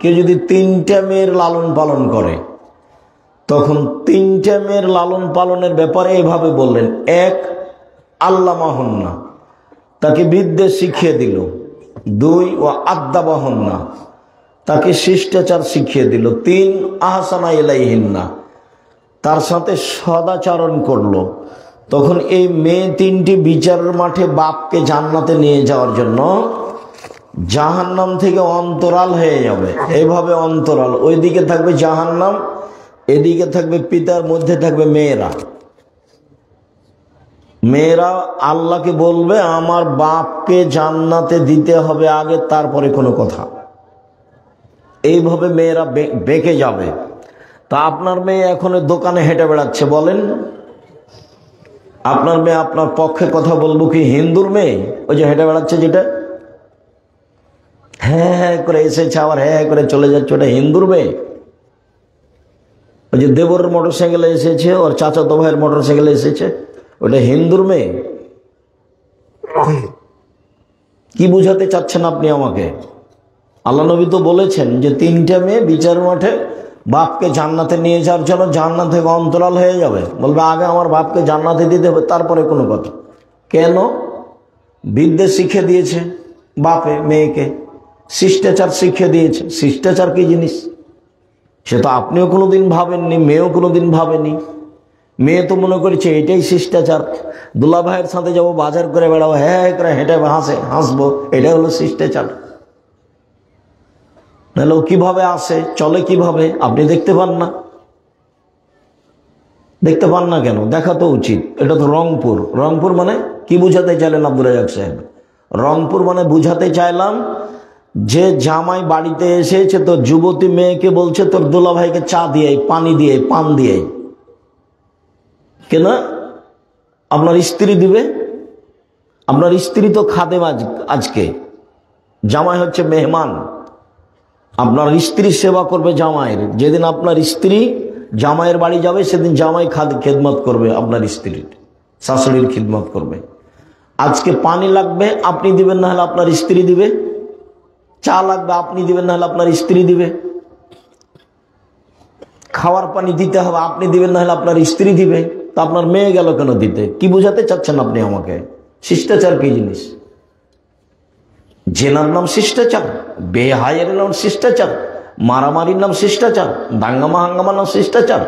কেউ যদি 3টা মেয়ের লালন পালন করে, তখন 3টা মেয়ের লালন পালনের ব্যাপারে এইভাবে বললেন। 1, আল্লামাহুন্না, তাকে বিদ্যে শিখিয়ে দিল। 2, ও আদ্দাবাহুন্না, তাকে শিষ্টাচার শিখিয়ে দিল। 3, আহসানা ইলাইহিন্না, তার সাথে সদাচরণ করলো। তখন এই মেয়ে 3টি বিচারের মাঠে বাপকে জান্নাতে নিয়ে যাওয়ার জন্য জাহান্নাম থেকে অন্তরাল হয়ে যাবে। এইভাবে অন্তরাল, ওইদিকে থাকবে জাহান্নাম, এদিকে থাকবে পিতার, মধ্যে থাকবে মেয়েরা। মেয়েরা আল্লাহকে বলবে আমার বাপকে জান্নাতে দিতে হবে আগে, তারপরে কোনো কথা। এইভাবে মেয়েরা বেঁকে যাবে। তা আপনার মেয়ে এখন দোকানে হেঁটে বেড়াচ্ছে, বলেন আপনার মেয়ে আপনার পক্ষে কথা বলবো কি হিন্দুর মেয়ে? ওই যে হেঁটে বেড়াচ্ছে, যেটা হ্যাঁ হ্যাঁ করে এসেছে আবার হ্যাঁ হ্যাঁ করে চলে যাচ্ছে, ওটা হিন্দুর মেয়ে? ওই যে দেবরের মোটর সাইকেলে এসেছে, ওর চাচাতো ভাইয়ের মোটর সাইকেলে এসেছে, ওটা হিন্দুর মেয়ে? কি বুঝাতে চাচ্ছেন আপনি আমাকে? আল্লাহ নবী তো বলেছেন যে 3টা মেয়ে বিচার মাঠে বাপকে জান্নাতে নিয়ে যাওয়ার জন্য জান্নাত থেকে অন্তরাল হয়ে যাবে। বলবে আগে আমার বাপকে জান্নাতে দিতে হবে, তারপরে কোনো কথা। কেন? বিদ্যে শিখে দিয়েছে বাপে মেয়েকে, শিষ্টাচার শিখে দিয়েছে। শিষ্টাচার কি জিনিস সে তো আপনিও কোনোদিন ভাবেননি, মেয়েও কোনোদিন ভাবেনি। মেয়ে তো মনে করেছে এটাই শিষ্টাচার। দুলা ভাইয়ের সাথে যাবো, বাজার করে বেড়াবো, হ্যাঁ করে হেঁটে হাসবো, এটাই হলো শিষ্টাচার। নাহলে ও কিভাবে আসে, চলে কিভাবে? আপনি দেখতে পান না? দেখতে পান না কেন? দেখা তো উচিত। এটা তো রংপুর। রংপুর মানে কি বুঝাতে চাইলেন আব্দুর রাজ্জাক সাহেব? রংপুর মানে বুঝাতে চাইলাম যে জামাই বাড়িতে এসেছে তো যুবতী মেয়েকে বলছে তোর দুলা ভাইকে চা দিয়ে, পানি দিয়ে, পান দিয়ে। কেন? আপনার স্ত্রী দিবে। আপনার স্ত্রী তো খাদেম, আজকে জামাই হচ্ছে মেহমান। আপনার স্ত্রী সেবা করবে জামাইয়ের। যেদিন আপনার স্ত্রী জামাইয়ের বাড়ি যাবে সেদিন জামাই খেদমত করবে, আপনার স্ত্রীর শাশুড়ির খিদমত করবে। আজকে পানি লাগবে আপনি দিবেন, না হলে আপনার স্ত্রী দিবে। চা লাগবে আপনি দিবেন, না হলে আপনার স্ত্রী দিবে। খাওয়ার পানি দিতে হবে আপনি দিবেন, না হলে আপনার স্ত্রী দিবে। তা আপনার মেয়ে গেল কেন দিতে? কি বুঝাতে চাচ্ছেন আপনি আমাকে? শিষ্টাচার কি জিনিস? জেনার নাম শিষ্টাচার, বেহায়ের নাম শিষ্টাচার, মারামারির নাম শিষ্টাচার, দাঙ্গামা হাঙ্গামার নাম শিষ্টাচার।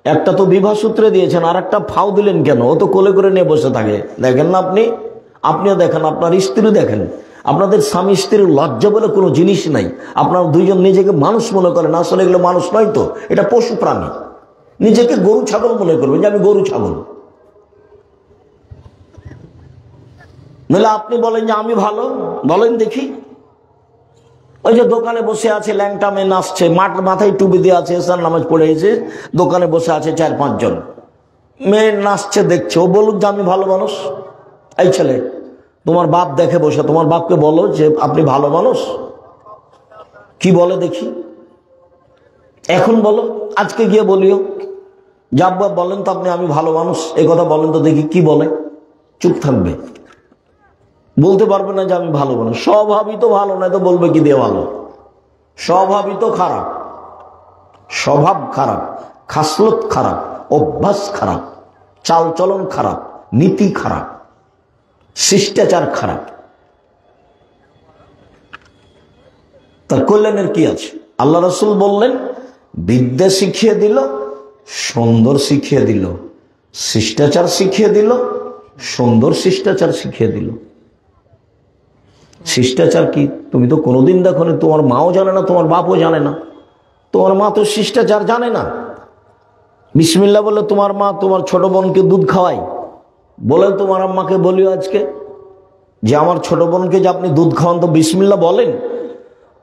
একটা তো বিবাহ সূত্রে দিয়েছেন, আর একটা ফাও দিলেন কেন? ও তো কোলে করে নিয়ে বসে থাকে। দেখেন না আপনিও দেখেন, আপনার স্ত্রী দেখেন। আপনাদের স্বামী স্ত্রীর লজ্জা বলে কোনো জিনিস নাই। আপনারা দুইজন নিজেকে মানুষ মনে করেন, আসলে এগুলো মানুষ নয় তো, এটা পশু প্রাণী। নিজেকে গরু ছাগল মনে করবেন যে আমি গরু ছাগল। নইলে আপনি বলেন যে আমি ভালো, বলেন দেখি। ওই যে দোকানে বসে আছে ল্যাংটা মেয়ে নাচছে, মাথায় টুপি দিয়ে আছে, এসার নামাজ পড়ে এসে দোকানে বসে আছে 4-5 জন মেয়ে নাচছে, দেখছে। ও বলুক যে আমি ভালো মানুষ। এই ছেলে, তোমার বাপ দেখে বসে, তোমার বাপকে বলো যে আপনি ভালো মানুষ। কি বলে দেখি? এখন বলো, আজকে গিয়ে বলিও যে আব্বা বলেন তো আপনি আমি ভালো মানুষ, এই কথা বলেন তো দেখি কি বলে। চুপ থাকবে, বলতে পারবে না যে আমি ভালো মানুষ। স্বভাবই তো ভালো নয়, তো বলবে কি দিয়ে ভালো? স্বভাবই তো খারাপ, স্বভাব খারাপ, খাসলত খারাপ, অভ্যাস খারাপ, চালচলন খারাপ, নীতি খারাপ, শিষ্টাচার খারাপ। তার কল্যাণের কি আছে? আল্লাহ রাসূল বললেন বিদ্যা শিখিয়ে দিল, সুন্দর শিখিয়ে দিল, শিষ্টাচার শিখিয়ে দিল, সুন্দর শিষ্টাচার শিখিয়ে দিল। শিষ্টাচার কি তুমি তো কোনোদিন দেখো না, তোমার মাও জানে না, তোমার বাপও জানে না। তোমার মা তো শিষ্টাচার জানে না। বিসমিল্লাহ বলে তোমার মা তোমার ছোট বোনকে দুধ খাওয়ায়, বলে তোমার আম্মাকে বলিও আজকে যে আমার ছোট বোনকে যে আপনি দুধ খাওয়ান, তো বিসমিল্লাহ বলেন।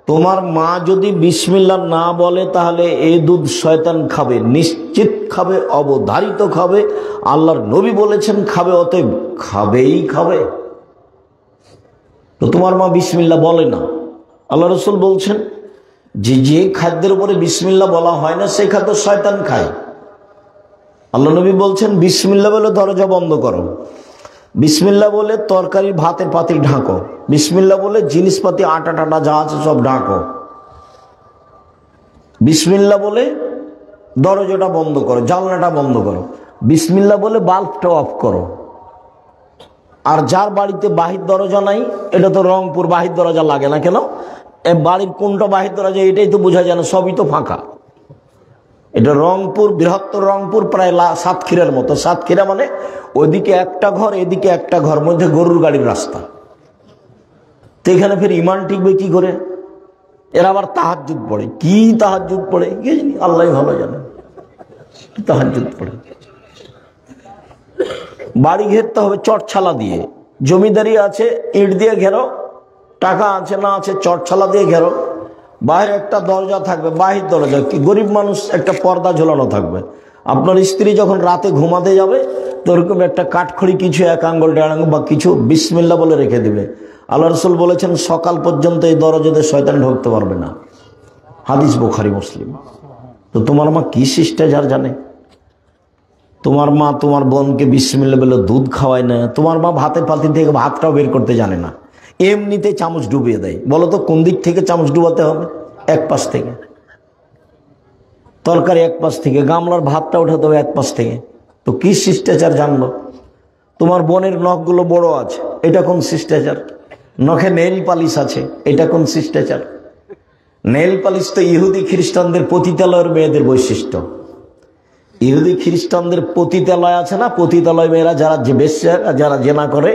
তোমার মা যদি বিসমিল্লাহ না বলে তাহলে এই দুধ শয়তান খাবে, নিশ্চিত খাবে, অবধারিত খাবে। আল্লাহর নবী বলেছেন খাবে, অতএব খাবেই খাবে। তো তোমার মা বিসমিল্লাহ বলে না। আল্লাহ রাসূল বলছেন যে যে খাদ্যের উপরে বিসমিল্লাহ বলা হয় না সেই খাদ্য শয়তান খায়। আল্লাহ নবী বলছেন বিসমিল্লাহ বলে দরজা বন্ধ করো, বিসমিল্লাহ বলে তরকারি ভাতের পাতিল ঢাকো, বিসমিল্লাহ বলে জিনিসপাতি আটা টাটা যা আছে সব ঢাকো। বিসমিল্লাহ বলে দরজাটা বন্ধ করো, জানলাটা বন্ধ করো, বিসমিল্লাহ বলে বাল্বটা অফ করো। আর যার বাড়িতে বাহির দরজা নাই, এটা তো রংপুর, বাহির দরজা লাগে না কেন? বাড়ির কোনটা বাহির দরজা এটাই তো বোঝা যায় না, সবই তো ফাঁকা। এটা রংপুর, বৃহত্তর রংপুর, প্রায় সাতক্ষীরার মতো। সাতক্ষীরা মানে ওইদিকে একটা ঘর, এদিকে একটা ঘর, মধ্যে গরুর গাড়ির রাস্তা। তো এখানে ফের ইমান টিকবে কি করে? এরা আবার তাহাজ্জুদ পড়ে। কি তাহাজ্জুদ পড়ে কি জানি, আল্লাহ ভালো জানে। তাহাজ্জুদ পড়ে। বাড়ি ঘেরতে হবে চটছালা দিয়ে, জমিদারি আছে ইট দিয়ে ঘেরো, টাকা আছে না আছে চটছালা দিয়ে ঘেরো। বাইরে একটা দরজা থাকবে, বাহির দরজা, কি গরিব মানুষ একটা পর্দা ঝোলানো থাকবে। আপনার স্ত্রী যখন রাতে ঘুমাতে যাবে তো ওরকম একটা কাঠখড়ি কিছু, এক আঙ্গুল দেড় আঙ্গুল বা কিছু বিসমিল্লাহ বলে রেখে দিবে। আল্লাহ রসুল বলেছেন সকাল পর্যন্ত এই দরজাতে শয়তান ঢুকতে পারবে না। হাদিস বুখারী মুসলিম। তো তোমার মা কি শিষ্টাচার জানে? তোমার মা তোমার বোনকে বিসমিল্লাহ বলে দুধ খাওয়ায় না। তোমার মা ভাতের পাতি থেকে ভাতটাও বের করতে জানে না, এমনিতে চামচ ডুবিয়ে দেয়। বলো তো কোন দিক থেকে চামচ ডুবাতে হবে? এক পাশ থেকে। তরকারি এক পাশ থেকে, গামলার ভাতটা উঠাতে হবে এক পাশ থেকে। তো কি শিষ্টাচার জানলো? তোমার বোনের নখগুলো বড় আছে, এটা কোন শিষ্টাচার? নখে নেল পালিশ আছে, এটা কোন শিষ্টাচার? নেল পালিশ তো ইহুদি খ্রিস্টানদের পতিতালয়ের মেয়েদের বৈশিষ্ট্য। ইহুদি খ্রিস্টানদের পতিতালয় আছে না, পতিতালয় মেয়েরা যারা বেশ্যা, যারা জেনা করে,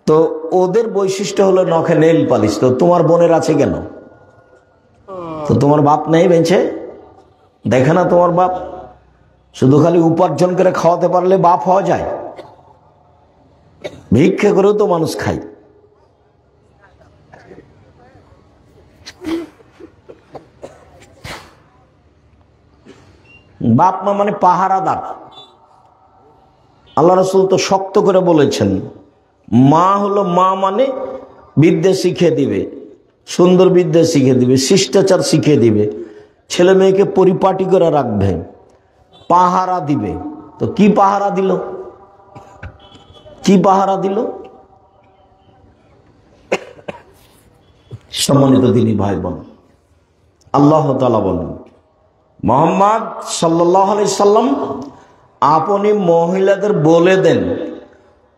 তো ওদের বৈশিষ্ট্য হলো নখে নেল পালিশ। তো তোমার বোনের আছে কেন? তো তোমার বাপ নেই বেঁচে? দেখে না তোমার বাপ? শুধু খালি উপার্জন করে খাওয়াতে পারলে বাপ হওয়া যায়? ভিক্ষে করেও তো মানুষ খায়। বাপ মা মানে পাহারাদার। আল্লাহ রসুল তো শক্ত করে বলেছেন, মা হলো, মা মানে বিদ্যা শিখিয়ে দিবে, সুন্দর বিদ্যা শিখিয়ে দিবে, শিষ্টাচার শিখিয়ে দিবে, ছেলে মেয়েকে পরিপাটি করে রাখবে, পাহারা দিবে। তো কি পাহারা দিল? কি পাহারা দিল? সম্মানিত দিনী ভাই বোন, আল্লাহ তাআলা বলেন, মুহাম্মদ সাল্লাল্লাহু আলাইহি সাল্লাম আপনি মহিলাদের বলে দেন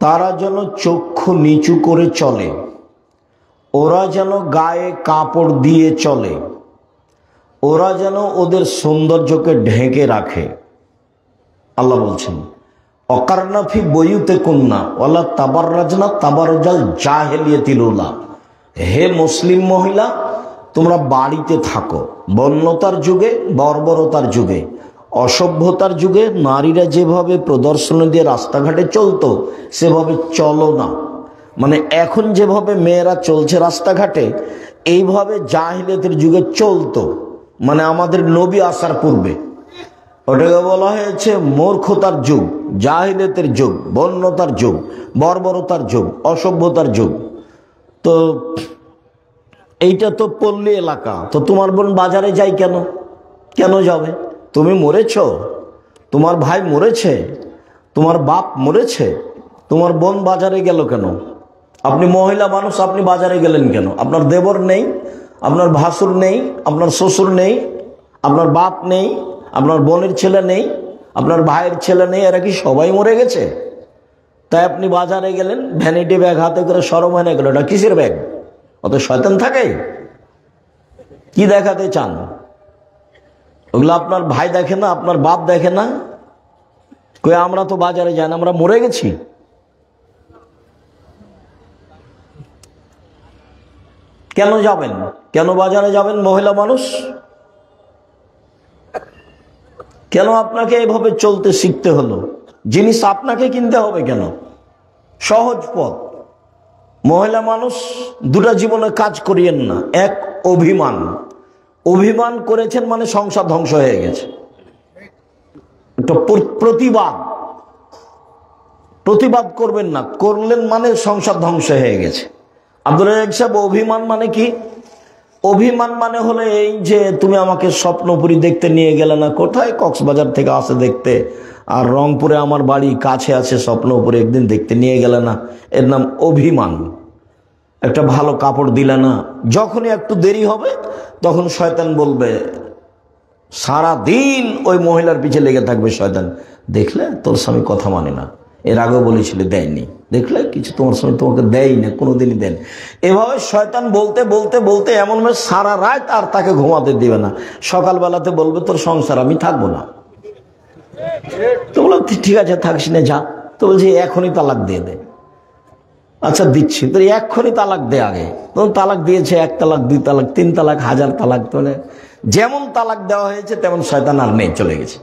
তারা যেন চক্ষু নিচু করে চলে, ওরা যেন গায়ে কাপড় দিয়ে চলে, ওরা যেন ওদের সৌন্দর্যকে ঢেকে রাখে। আল্লাহ বলছেন, অকারনা ফি বুয়ুতিকুন্না ওয়ালা তাবাররাজনা তাবারুজাল জাহিলিয়াতিল উলা। হে মুসলিম মহিলা, তোমরা বাড়িতে থাকো। বন্যতার যুগে, বর্বরতার যুগে, অসভ্যতার যুগে নারীরা যেভাবে প্রদর্শনী দিয়ে রাস্তাঘাটে চলতো সেভাবে চলো না। মানে এখন যেভাবে মেয়েরা চলছে রাস্তাঘাটে, এইভাবে জাহিলিয়াতের যুগে চলতো। মানে আমাদের নবী আসার পূর্বে। ওটাকে বলা হয়েছে মূর্খতার যুগ, জাহিলিয়াতের যুগ, বন্যতার যুগ, বর্বরতার যুগ, অসভ্যতার যুগ। তো এইটা তো পল্লী এলাকা। তো তোমার বোন বাজারে যাই কেন? কেন যাবে? তুমি মরেছ, তোমার ভাই মরেছে, তোমার বাপ মরেছে, তোমার বোন বাজারে গেল কেন? আপনি মহিলা মানুষ, আপনি বাজারে গেলেন কেন? আপনার দেবর নেই, আপনার ভাসুর নেই, আপনার শ্বশুর নেই, আপনার বাপ নেই, আপনার বোনের ছেলে নেই, আপনার ভাইয়ের ছেলে নেই, এরা কি সবাই মরে গেছে? তাই আপনি বাজারে গেলেন, ভ্যানিটি ব্যাগ হাতে করে সরম হয়ে গেল। এটা কিসের ব্যাগ? অত শয়তান থাকে? কি দেখাতে চান? ওগুলো আপনার ভাই দেখে না, আপনার বাপ দেখে না? কই আমরা তো বাজারে যাই না, আমরা মরে গেছি। কেন যাবেন? কেন বাজারে যাবেন মহিলা মানুষ? কেন আপনাকে এইভাবে চলতে শিখতে হলো? জিনিস আপনাকে কিনতে হবে কেন? সহজ পথ। মহিলা মানুষ দুটা জীবনে কাজ করিয়েন না। এক, অভিমান। অভিমান করেছেন মানে সংসার ধ্বংস হয়ে গেছে। প্রতিবাদ, প্রতিবাদ করবেন না, করলেন মানে সংসার ধ্বংস হয়ে গেছে। আব্দুল রাজ্জাক সাহেব, অভিমান মানে কি? অভিমান মানে হলো এই যে তুমি আমাকে স্বপ্নপুরী দেখতে নিয়ে গেলে না, কোথায়? কক্সবাজার থেকে আসে দেখতে, আর রংপুরে আমার বাড়ি কাছে আছে, স্বপ্নপুরে একদিন দেখতে নিয়ে গেলে না, এর নাম অভিমান। একটা ভালো কাপড় দিলে না, যখনই একটু দেরি হবে তখন শয়তান বলবে সারাদিন ওই মহিলার পিছে লেগে থাকবে শয়তান। দেখলে তোর স্বামী কথা মানে না, এর আগেও বলেছিল দেয়নি, দেখলে কিছু তোমার স্বামী তোমাকে দেয় না, কোনোদিনই দেন। এভাবে শয়তান বলতে বলতে বলতে এমন সারা রাত আর তাকে ঘুমাতে দিবে না। সকালবেলাতে বলবে তোর সংসার আমি থাকবো না। তো বললাম ঠিক আছে থাকিস না, যা। তো বলছি এখনই তালাক দিয়ে দে। আচ্ছা দিচ্ছি, তো এক্ষুনি তালাক দে। আগে তখন তালাক দিয়েছে 1 তালাক 2 তালাক 3 তালাক 1000 তালাক। তো যেমন তালাক দেওয়া হয়েছে তেমন শয়তান আর নেই, চলে গেছে।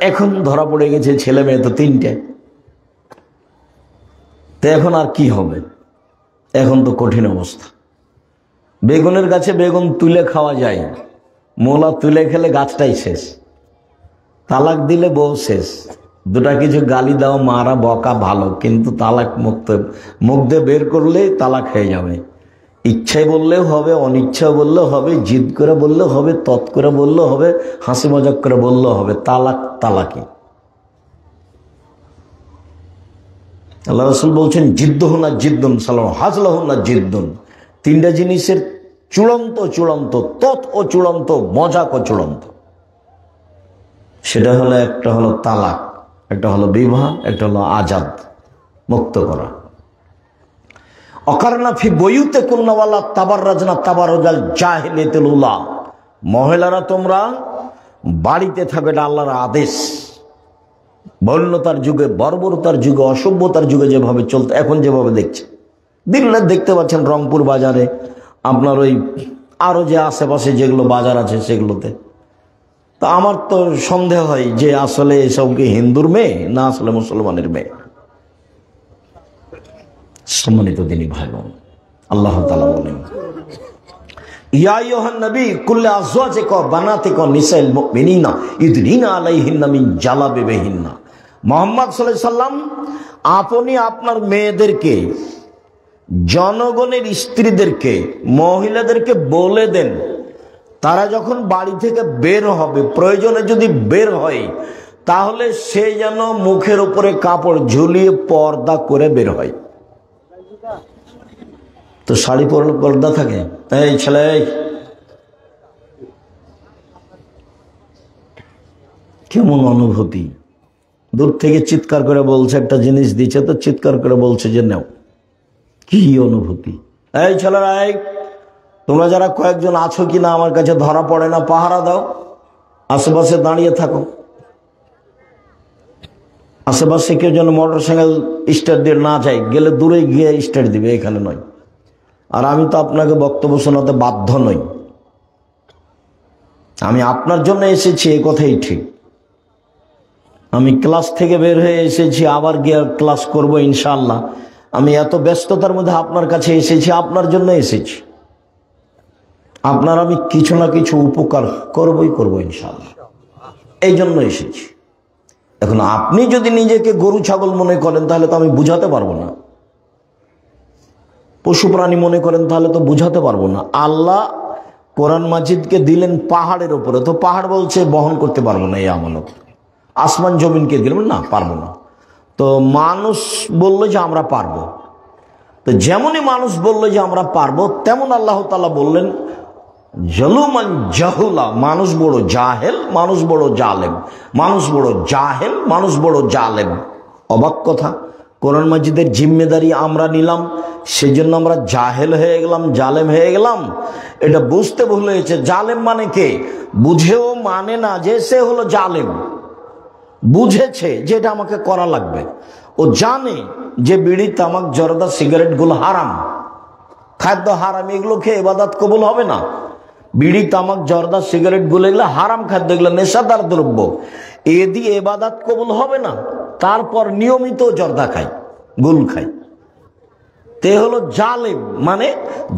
এখন ধরা পড়ে গেছে, ছেলে মেয়ে তো 3টে। তো এখন আর কি হবে? এখন তো কঠিন অবস্থা। বেগুনের গাছে বেগুন তুলে খাওয়া যায়, মোলা তুলে খেলে গাছটাই শেষ। তালাক দিলে বউ শেষ। দুটা কিছু গালি দাও, মারা বকা ভালো, কিন্তু তালাক মুখ দিয়ে বের করলেই তালাক হয়ে যাবে। ইচ্ছায় বললেও হবে, অনিচ্ছা বললেও হবে, জিদ করে বললেও হবে, তৎ করে বললেও হবে, হাসি মজাক করে বললেও হবে। তালাক তালাকি। আল্লাহ রাসূল বলছেন জিদ্দুহু না জিদ্দুন সালাম হাজলাহু না জিদ্দুন। 3টা জিনিসের চূড়ান্ত চূড়ান্ত, তৎ ও চূড়ান্ত, মজাক ও চূড়ান্ত। সেটা হলো, একটা হলো তালাক, একটা হলো বিবাহ, একটা হলো আজাদ, মুক্ত করা। অকারনা ফি বইউতে কুলনাওয়ালা তাবাররাজনা তাবারুজাল জাহিলিয়াতুল উলা। মহিলারা তোমরা বাড়িতে থাকবে, এটা আল্লাহর আদেশ। বন্যতার যুগে, বর্বরতার যুগে, অসভ্যতার যুগে যেভাবে চলতে, এখন যেভাবে দেখছে, দিল্লি দেখতে পাচ্ছেন রংপুর বাজারে, আপনার ওই আরো যে আশেপাশে যেগুলো বাজার আছে সেগুলোতে। তা আমার তো সন্দেহ হয় যে আসলে এসব কি হিন্দুর মেয়ে না আসলে মুসলমানের মেয়ে। সম্মানিত দিনী ভাই বোন, আল্লাহ তাআলা বলেন ইয়া আইয়ুহান নবী কুল্লি আজওয়াজিকা ওয়া বানাতিকা নিসাইল মুমিনিনা ইদনিনা আলাইহিন্না মিন জালাবিবিহিন্না। মুহাম্মদ সাল্লাল্লাহু আলাইহি সাল্লাম আপনি আপনার মেয়েদেরকে, জনগণের স্ত্রীদেরকে, মহিলাদেরকে বলে দেন, তারা যখন বাড়ি থেকে বের হবে, প্রয়োজনে যদি বের হয়, তাহলে সে যেন মুখের উপরে কাপড় ঝুলিয়ে পর্দা করে বের হয়। তো শাড়ি পরলে পর্দা থাকে? এই ছেলে, কেমন অনুভূতি! দূর থেকে চিৎকার করে বলছে, একটা জিনিস দিচ্ছে তো চিৎকার করে বলছে যে নাও। কি অনুভূতি! এই ছেলেরা, এই তোমরা যারা কয়েকজন আছো কিনা আমার কাছে ধরা পড়ে না, পাহারা দাও, আশেপাশে দাঁড়িয়ে থাকো। আশেপাশে কেউ যেন মোটর সাইকেল স্টার্ট দিয়ে না যায়, গেলে দূরে গিয়ে স্টার্ট দিবে, এখানে নয়। আর আমি তো আপনাকে বক্তব্য শোনাতে বাধ্য নই, আমি আপনার জন্য এসেছি, এ কথাই ঠিক। আমি ক্লাস থেকে বের হয়ে এসেছি, আবার গিয়ে ক্লাস করব ইনশাআল্লাহ। আমি এত ব্যস্ততার মধ্যে আপনার কাছে এসেছি, আপনার জন্য এসেছি। আপনার আমি কিছু না কিছু উপকার করবই ইনশাআল্লাহ, এই জন্য এসেছি। এখন আপনি যদি নিজেকে গরু ছাগল মনে করেন তাহলে তো আমি বুঝাতে পারবো না, পশু প্রাণী মনে করেন তাহলে তো বুঝাতে পারবো না। আল্লাহ কোরআন মাজিদকে দিলেন পাহাড়ের উপরে, তো পাহাড় বলছে বহন করতে পারবো না এই আমানত। আসমান জমিনকে দিলেন না, পারবো না। তো মানুষ বললো যে আমরা পারবো, তো যেমনই মানুষ বললো যে আমরা পারবো, তেমন আল্লাহ তাআলা বললেন জলুমান জাহুলা, মানুষ বড় জাহেল, মানুষ বড় জালেম, মানুষ বড় জাহেল, মানুষ বড় জালেম। অবাক কথা, কোরআন মাজিদের জিম্মেদারি আমরা নিলাম, সেজন্য আমরা জাহেল হয়ে গেলাম, জালেম হয়ে গেলাম। এটা বুঝতে ভুল হয়েছে। জালেম মানে কে? বুঝেও মানে না যে সে হলো জালেম। বুঝেছে যে এটা আমাকে করা লাগবে, ও জানে যে বিড়ি, তামাক, জর্দা, সিগারেট গুলো হারাম, খাদ্য হারাম, এগুলো খেয়ে ইবাদত কবুল হবে না। বিড়ি, তামাক, জর্দা, সিগারেট গুলো এগুলো হারাম খাদ্য, এগুলো নেশাদার দ্রব্য, এ দিয়ে ইবাদত কবুল হবে না। তারপর নিয়মিত জর্দা খাই, গুল খাই, তে হলো জালেম। মানে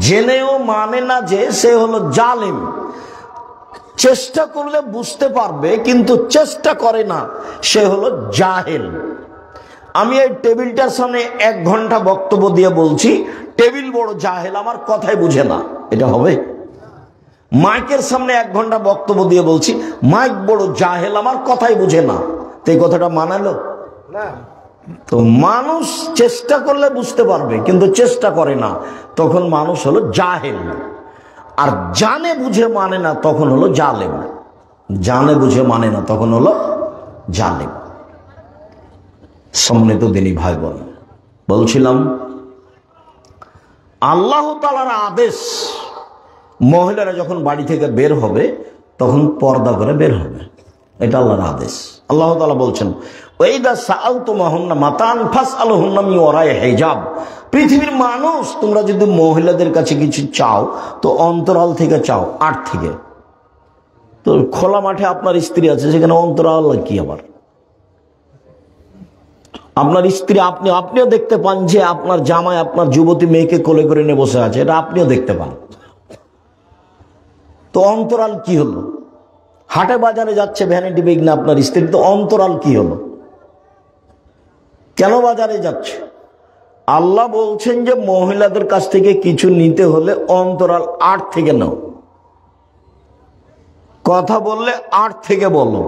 জেনেও মানে না যে সে হলো জালেম। চেষ্টা করলে বুঝতে পারবে, কিন্তু চেষ্টা করে না, সে হলো জাহেল। আমি এই টেবিলটার সামনে 1 ঘন্টা বক্তব্য দিয়ে বলছি টেবিল বড় জাহেল, আমার কথাই বুঝে না, এটা হবে? মাইকের সামনে 1 ঘন্টা বক্তব্য দিয়ে বলছি মাইক বড় জাহেল, আমার কথাই বুঝে না, তো এই কথাটা মানালো না। তো মানুষ চেষ্টা করলে বুঝতে পারবে, কিন্তু চেষ্টা করে না, তখন মানুষ হলো জাহেল। আর জানে বুঝে মানে না তখন হলো জালেম। জানে বুঝে মানে না তখন হলো জালেম। সম্মানিত দিনী ভাই বোন, বলছিলাম আল্লাহ তাআলার আদেশ, মহিলারা যখন বাড়ি থেকে বের হবে তখন পর্দা করে বের হবে, এটা আল্লাহর আদেশ। আল্লাহ তাআলা বলছেন ওয়াইদা সাআলতুমুহুন্না মাতান ফাসআলুহুন্না মিন ওয়ারাই হিজাব। পৃথিবীর মানুষ, তোমরা যদি মহিলাদের কাছে কিছু চাও তো অন্তরাল থেকে চাও, আড় থেকে। তো খোলা মাঠে আপনার স্ত্রী আছে, সেখানে অন্তরাল কি? আবার আপনার স্ত্রী আপনিও দেখতে পান যে আপনার জামাই আপনার যুবতী মেয়েকে কোলে করে নিয়ে বসে আছে, এটা আপনিও দেখতে পান। তো অন্তরাল কি হলো? হাটে বাজারে যাচ্ছে ভ্যানিটি ব্যাগ না আপনার স্ত্রী, তো অন্তরাল কি হলো? কেন বাজারে যাচ্ছে? আল্লাহ বলছেন যে মহিলাদের কাছ থেকে কিছু নিতে হলে অন্তরাল আট থেকে নাও, কথা বললে আট থেকে বলো।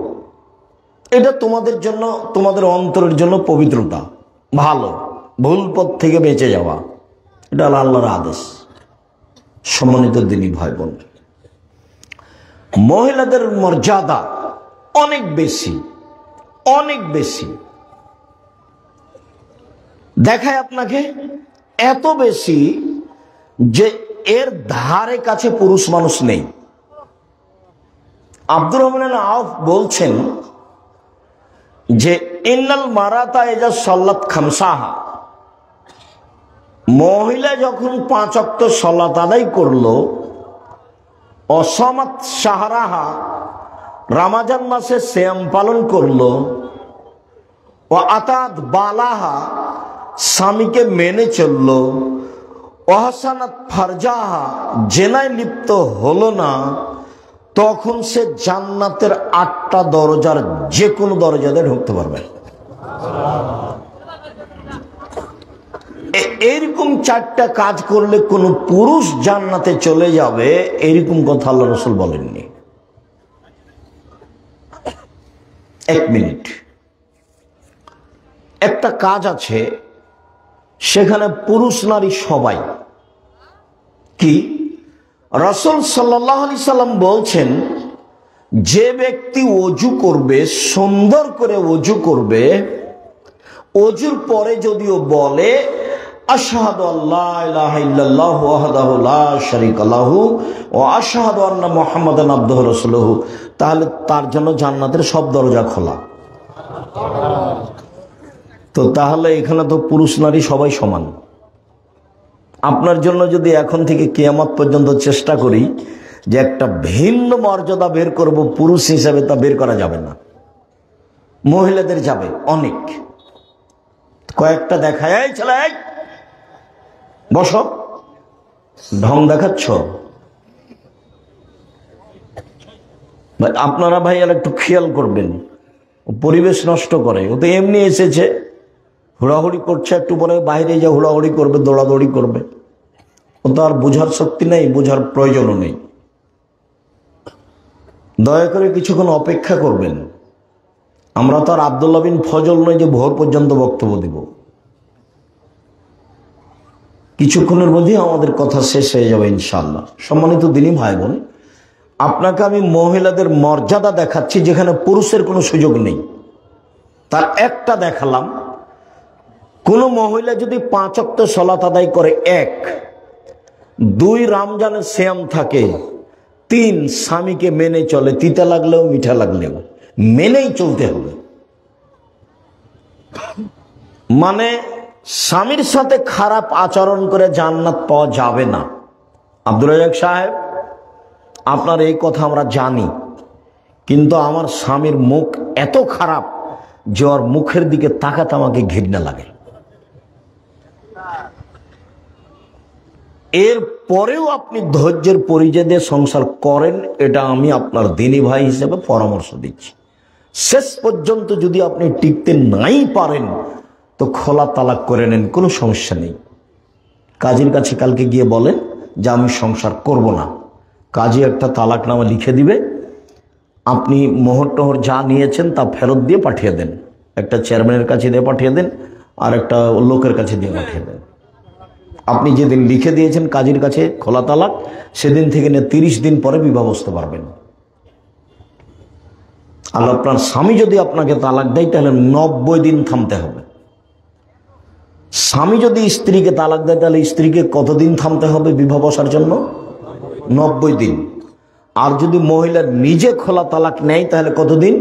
এটা তোমাদের জন্য, তোমাদের অন্তরের জন্য পবিত্রতা, ভালো, ভুল পথ থেকে বেঁচে যাওয়া, এটা আল্লাহর আদেশ। সম্মানিত দিনী ভাই বোন, মহিলাদের মর্যাদা অনেক বেশি, অনেক বেশি। দেখায় আপনাকে এত বেশি যে এর ধারে কাছে পুরুষ মানুষ নেই। আব্দুর রহমান আউফ বলছেন যে ইন্নাল মারাতা ইজা সাল্লাত খামসাহা, মহিলা যখন 5 ওয়াক্ত সালাত আদায় করলো, অসামাত শাহরাহা, রমজান মাসে সিয়াম পালন করলো, ও আতাত বালাহা, স্বামীকে মেনে চললো, ওহসানাত ফারজাহা, জেনায় লিপ্ত হলো না, তখন সে জান্নাতের 8টা দরজার যে কোনো দরজাতে ঢুকতে পারবে। এরকম 4টা কাজ করলে কোন পুরুষ জান্নাতে চলে যাবে, এরকম কথা আল্লাহ রাসূল বলেননি। 1 মিনিট, একটা কাজ আছে সেখানে পুরুষ নারী সবাই। কি? রাসূল সাল্লাল্লাহু আলাইহি সাল্লাম বলছেন যে ব্যক্তি ওযু করবে, সুন্দর করে ওযু করবে, ওযুর পরে যদিও বলে আশহাদু আল্লা ইলাহা ইল্লাল্লাহু ওয়াহদাহু লা শারীকা লাহু ওয়া আশহাদু আন্না মুহাম্মাদান আবদুহু ওয়া রাসূলুহু, তাহলে তার জন্য জান্নাতের সব দরজা খোলা। তো তাহলে এখানে তো পুরুষ নারী সবাই সমান। আপনার জন্য যদি এখন থেকে কিয়ামত পর্যন্ত চেষ্টা করি যে একটা ভিন্ন মর্যাদা বের করব পুরুষ হিসাবে, তা বের করা যাবে না। মহিলাদের যাবে অনেক। কয়েকটা দেখায়, এই ছেলে বসো, ঢং দেখাচ্ছ। আপনারা ভাই আর একটু খেয়াল করবেন, পরিবেশ নষ্ট করে। ও তো এমনি এসেছে, হুড়াহুড়ি করছে, একটু পরে বাইরে যা হুড়াহুড়ি করবে, দৌড়াদৌড়ি করবে। ও তো আর বোঝার শক্তি নেই, বোঝার প্রয়োজনও নেই। দয়া করে কিছুক্ষণ অপেক্ষা করবেন। আমরা তো আর আব্দুল্লাহ বিন ফজল নই যে ভোর পর্যন্ত বক্তব্য দিব। কিছুক্ষণের মধ্যেই আমাদের কথা শেষ হয়ে যাবে ইনশাআল্লাহ। সম্মানিত দিনী ভাই বোন, আপনাকে আমি মহিলাদের মর্যাদা দেখাচ্ছি যেখানে পুরুষের কোনো সুযোগ নেই। তার একটা দেখালাম, কোন মহিলা যদি 5 ওয়াক্ত সালাত আদায় করে, 1, 2 রমজানের সিয়াম থাকে, 3 স্বামীকে মেনে চলে, তিতা লাগলেও মিঠা লাগলেও মেনেই চলতে হবে। মানে স্বামীর সাথে খারাপ আচরণ করে জান্নাত পাওয়া যাবে না। আব্দুর রাজ্জাক সাহেব, আপনার এই কথা আমরা জানি, কিন্তু আমার স্বামীর মুখ এত খারাপ যে ওর মুখের দিকে তাকাতে আমাকে ঘৃণা লাগে। এর পরেও আপনি ধৈর্যের পরিচয় দিয়ে সংসার করেন, এটা আমি আপনার দিনী ভাই হিসেবে পরামর্শ দিচ্ছি। শেষ পর্যন্ত যদি আপনি টিকতে নাই পারেন তো খোলা তালাক করে নেন, কোনো সমস্যা নেই। কাজীর কাছে কালকে গিয়ে বলেন যে আমি সংসার করব না, কাজী একটা তালাকনামা লিখে দিবে, আপনি মোহর টোহর যা নিয়েছেন তা ফেরত দিয়ে পাঠিয়ে দেন। একটা চেয়ারম্যানের কাছে দিয়ে পাঠিয়ে দেন, আর একটা লোকের কাছে দিয়ে পাঠিয়ে দেন। আপনি যেদিন লিখে দিয়েছেন কাজীর কাছে খোলা তালাক, সেদিন থেকে 30 দিন পরে বিবাহ বসতে পারবেন। আর আপনার স্বামী যদি আপনাকে তালাক দেয় তাহলে 90 দিন থামতে হবে। স্বামী যদি স্ত্রীকে তালাক দেয় তাহলে স্ত্রীকে কতদিন থামতে হবে বিবাহ বসার জন্য? 90 দিন। আর যদি মহিলা নিজে খোলা তালাক নেয় তাহলে কতদিন?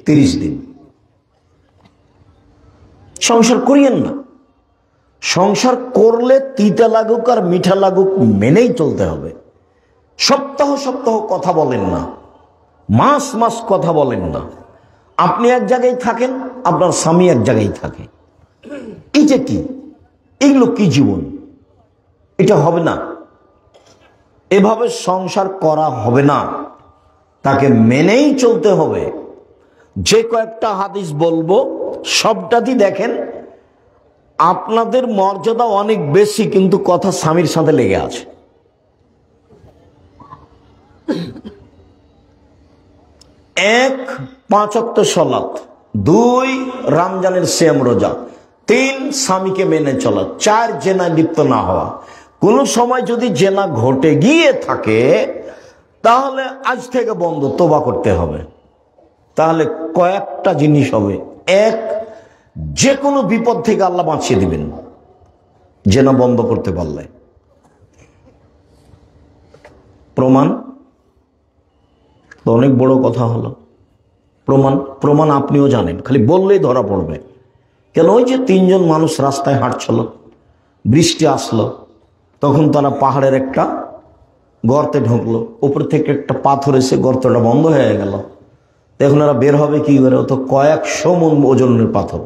30 দিন। সংসার করিয়েন না। সংসার করলে তিতা লাগুক আর মিঠা লাগুক মেনেই চলতে হবে। সপ্তাহ সপ্তাহ কথা বলেন না, মাস মাস কথা বলেন না। আপনি এক জায়গায় থাকেন, আপনার স্বামী এক জায়গায় থাকে। এই যে কি, এগুলো কি জীবন? এটা হবে না। এভাবে সংসার করা হবে না। তাকে মেনেই চলতে হবে। যে কয়েকটা হাদিস বলবো সবটাতেই দেখেন আপনাদের মর্যাদা অনেক বেশি, কিন্তু কথা স্বামীর সাথে লেগে আছে। 1 5 ওয়াক্ত সালাত, 2 রমজানের সিয়াম রোজা, 3 স্বামীকে মেনে চলা, 4 জেনা লিপ্ত না হওয়া। কোন সময় যদি জেনা ঘটে গিয়ে থাকে তাহলে আজ থেকে বন্ধ, তোবা করতে হবে। তাহলে কয়েকটা জিনিস হবে। 1, যে কোনো বিপদ থেকে আল্লাহ বাঁচিয়ে দিবেন জেনা বন্ধ করতে পারলে। প্রমাণ তো অনেক বড় কথা হলো। প্রমাণ আপনিও জানেন, খালি বললেই ধরা পড়বে। কেন? ওই যে 3 জন মানুষ রাস্তায় হাঁটছিল, বৃষ্টি আসলো, তখন তারা পাহাড়ের একটা গর্তে ঢুকলো, উপর থেকে একটা পাথর এসে গর্তটা বন্ধ হয়ে গেল। এখন এরা বের হবে কি করে? ও তো কয়েকশো মণ ওজনের পাথর,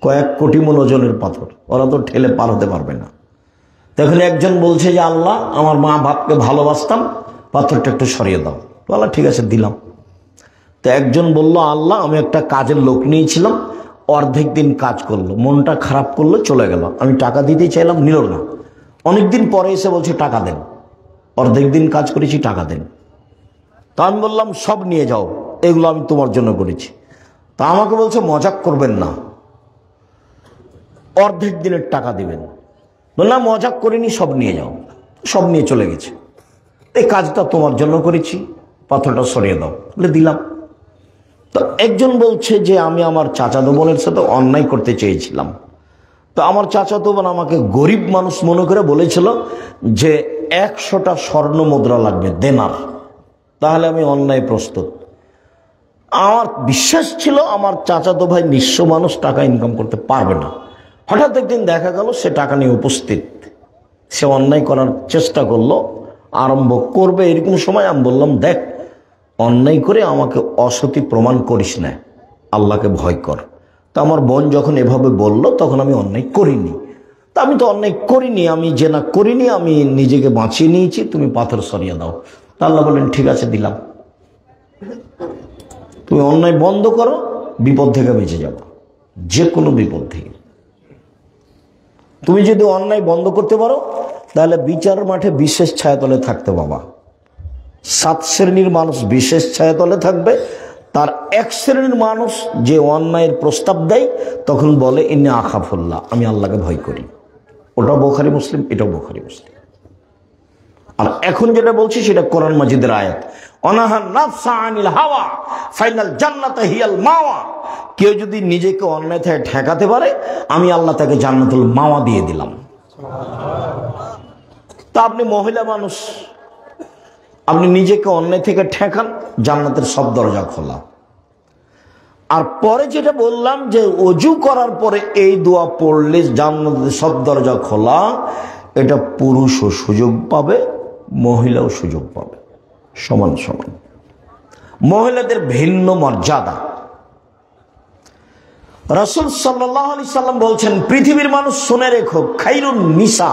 কয়েক কোটি মণ ওজনের পাথর, ওরা তো ঠেলে পার হতে পারবে না। তখন একজন বলছে যে আল্লাহ, আমার মা বাপকে ভালোবাসতাম, পাথরটা একটু সরিয়ে দাও। আল্লাহ ঠিক আছে দিলাম। তো একজন বলল, আল্লাহ আমি একটা কাজের লোক নিয়েছিলাম, অর্ধেক দিন কাজ করলো, মনটা খারাপ করলো, চলে গেল, আমি টাকা দিতে চাইলাম, নিল না। অনেকদিন পরে এসে বলছে টাকা দেন, অর্ধেক দিন কাজ করেছি, টাকা দেন। তা আমি বললাম সব নিয়ে যাও, এগুলো আমি তোমার জন্য করেছি। তা আমাকে বলছে মজাক করবেন না, অর্ধেক দিনের টাকা দিবেন। বললাম মজাক করিনি, সব নিয়ে যাও। সব নিয়ে চলে গেছে। এই কাজটা তোমার জন্য করেছি, পাথরটা সরিয়ে দাও, বলে দিলাম। তো একজন বলছে যে আমি আমার চাচাতো বোনের সাথে অন্যায় করতে চেয়েছিলাম। তো আমার চাচাতো বোন আমাকে গরিব মানুষ মনে করে বলেছিল যে 100টা স্বর্ণ মুদ্রা লাগবে, দেনার, তাহলে আমি অন্যায় প্রস্তুত। আমার বিশ্বাস ছিল আমার চাচাতো ভাই নিঃস্ব মানুষ, টাকা ইনকাম করতে পারবে না। হঠাৎ একদিন দেখা গেল সে টাকা নিয়ে উপস্থিত, সে অন্যায় করার চেষ্টা করলো, আরম্ভ করবে। এরকম সময় আমি বললাম, দেখ অন্যায় করে আমাকে অসতী প্রমাণ করিস না, আল্লাহকে ভয় কর। তা আমার বোন যখন এভাবে বলল তখন আমি অন্যায় করিনি। তা আমি তো অন্যায় করিনি, আমি জেনা করিনি, আমি নিজেকে বাঁচিয়ে নিয়েছি, তুমি পাথর সরিয়ে দাও। তা আল্লাহ বললেন ঠিক আছে দিলাম। তুমি অন্যায় বন্ধ করো, বিপদ থেকে বেঁচে যাবো, যে কোনো বিপদ থেকে। তুমি যদি অন্যায় বন্ধ করতে পারো তাহলে বিচার মাঠে বিশেষ ছায়াতলে থাকতে বাবা। 7 শ্রেণীর মানুষ বিশেষ ছায়াতলে থাকবে, তার 1 শ্রেণীর মানুষ যে অন্যায়ের প্রস্তাব দেয় তখন বলে ইন্নী আখাফুল্লাহ, আমি আল্লাহকে ভয় করি। ওটাও বুখারী মুসলিম, এটাও বুখারী মুসলিম। আর এখন যেটা বলছি সেটা কোরআন মাজিদের আয়াত, অনাহা নাফসা আনিল হাওয়া ফাইনাল জান্নাতা হিয়াল মাওয়া। কেউ যদি নিজেকে অন্যায় থেকে ঠেকাতে পারে আমি আল্লাহ তাকে জান্নাতুল মাওয়া দিয়ে দিলাম। তা আপনি মহিলা মানুষ, আপনি নিজেকে অন্যায় থেকে ঠেকান, জান্নাতের সব দরজা খোলা। আর পরে যেটা বললাম যে ওযু করার পরে এই দোয়া পড়লে জান্নাতের সব দরজা খোলা, এটা পুরুষও সুযোগ পাবে, মহিলাও সুযোগ পাবে, সমান সমান। মহিলাদের ভিন্ন মর্যাদা। রাসূল সাল্লাল্লাহু আলাইহি সাল্লাম বলছেন, পৃথিবীর মানুষ শুনে রেখো, খাইরুন নিসা,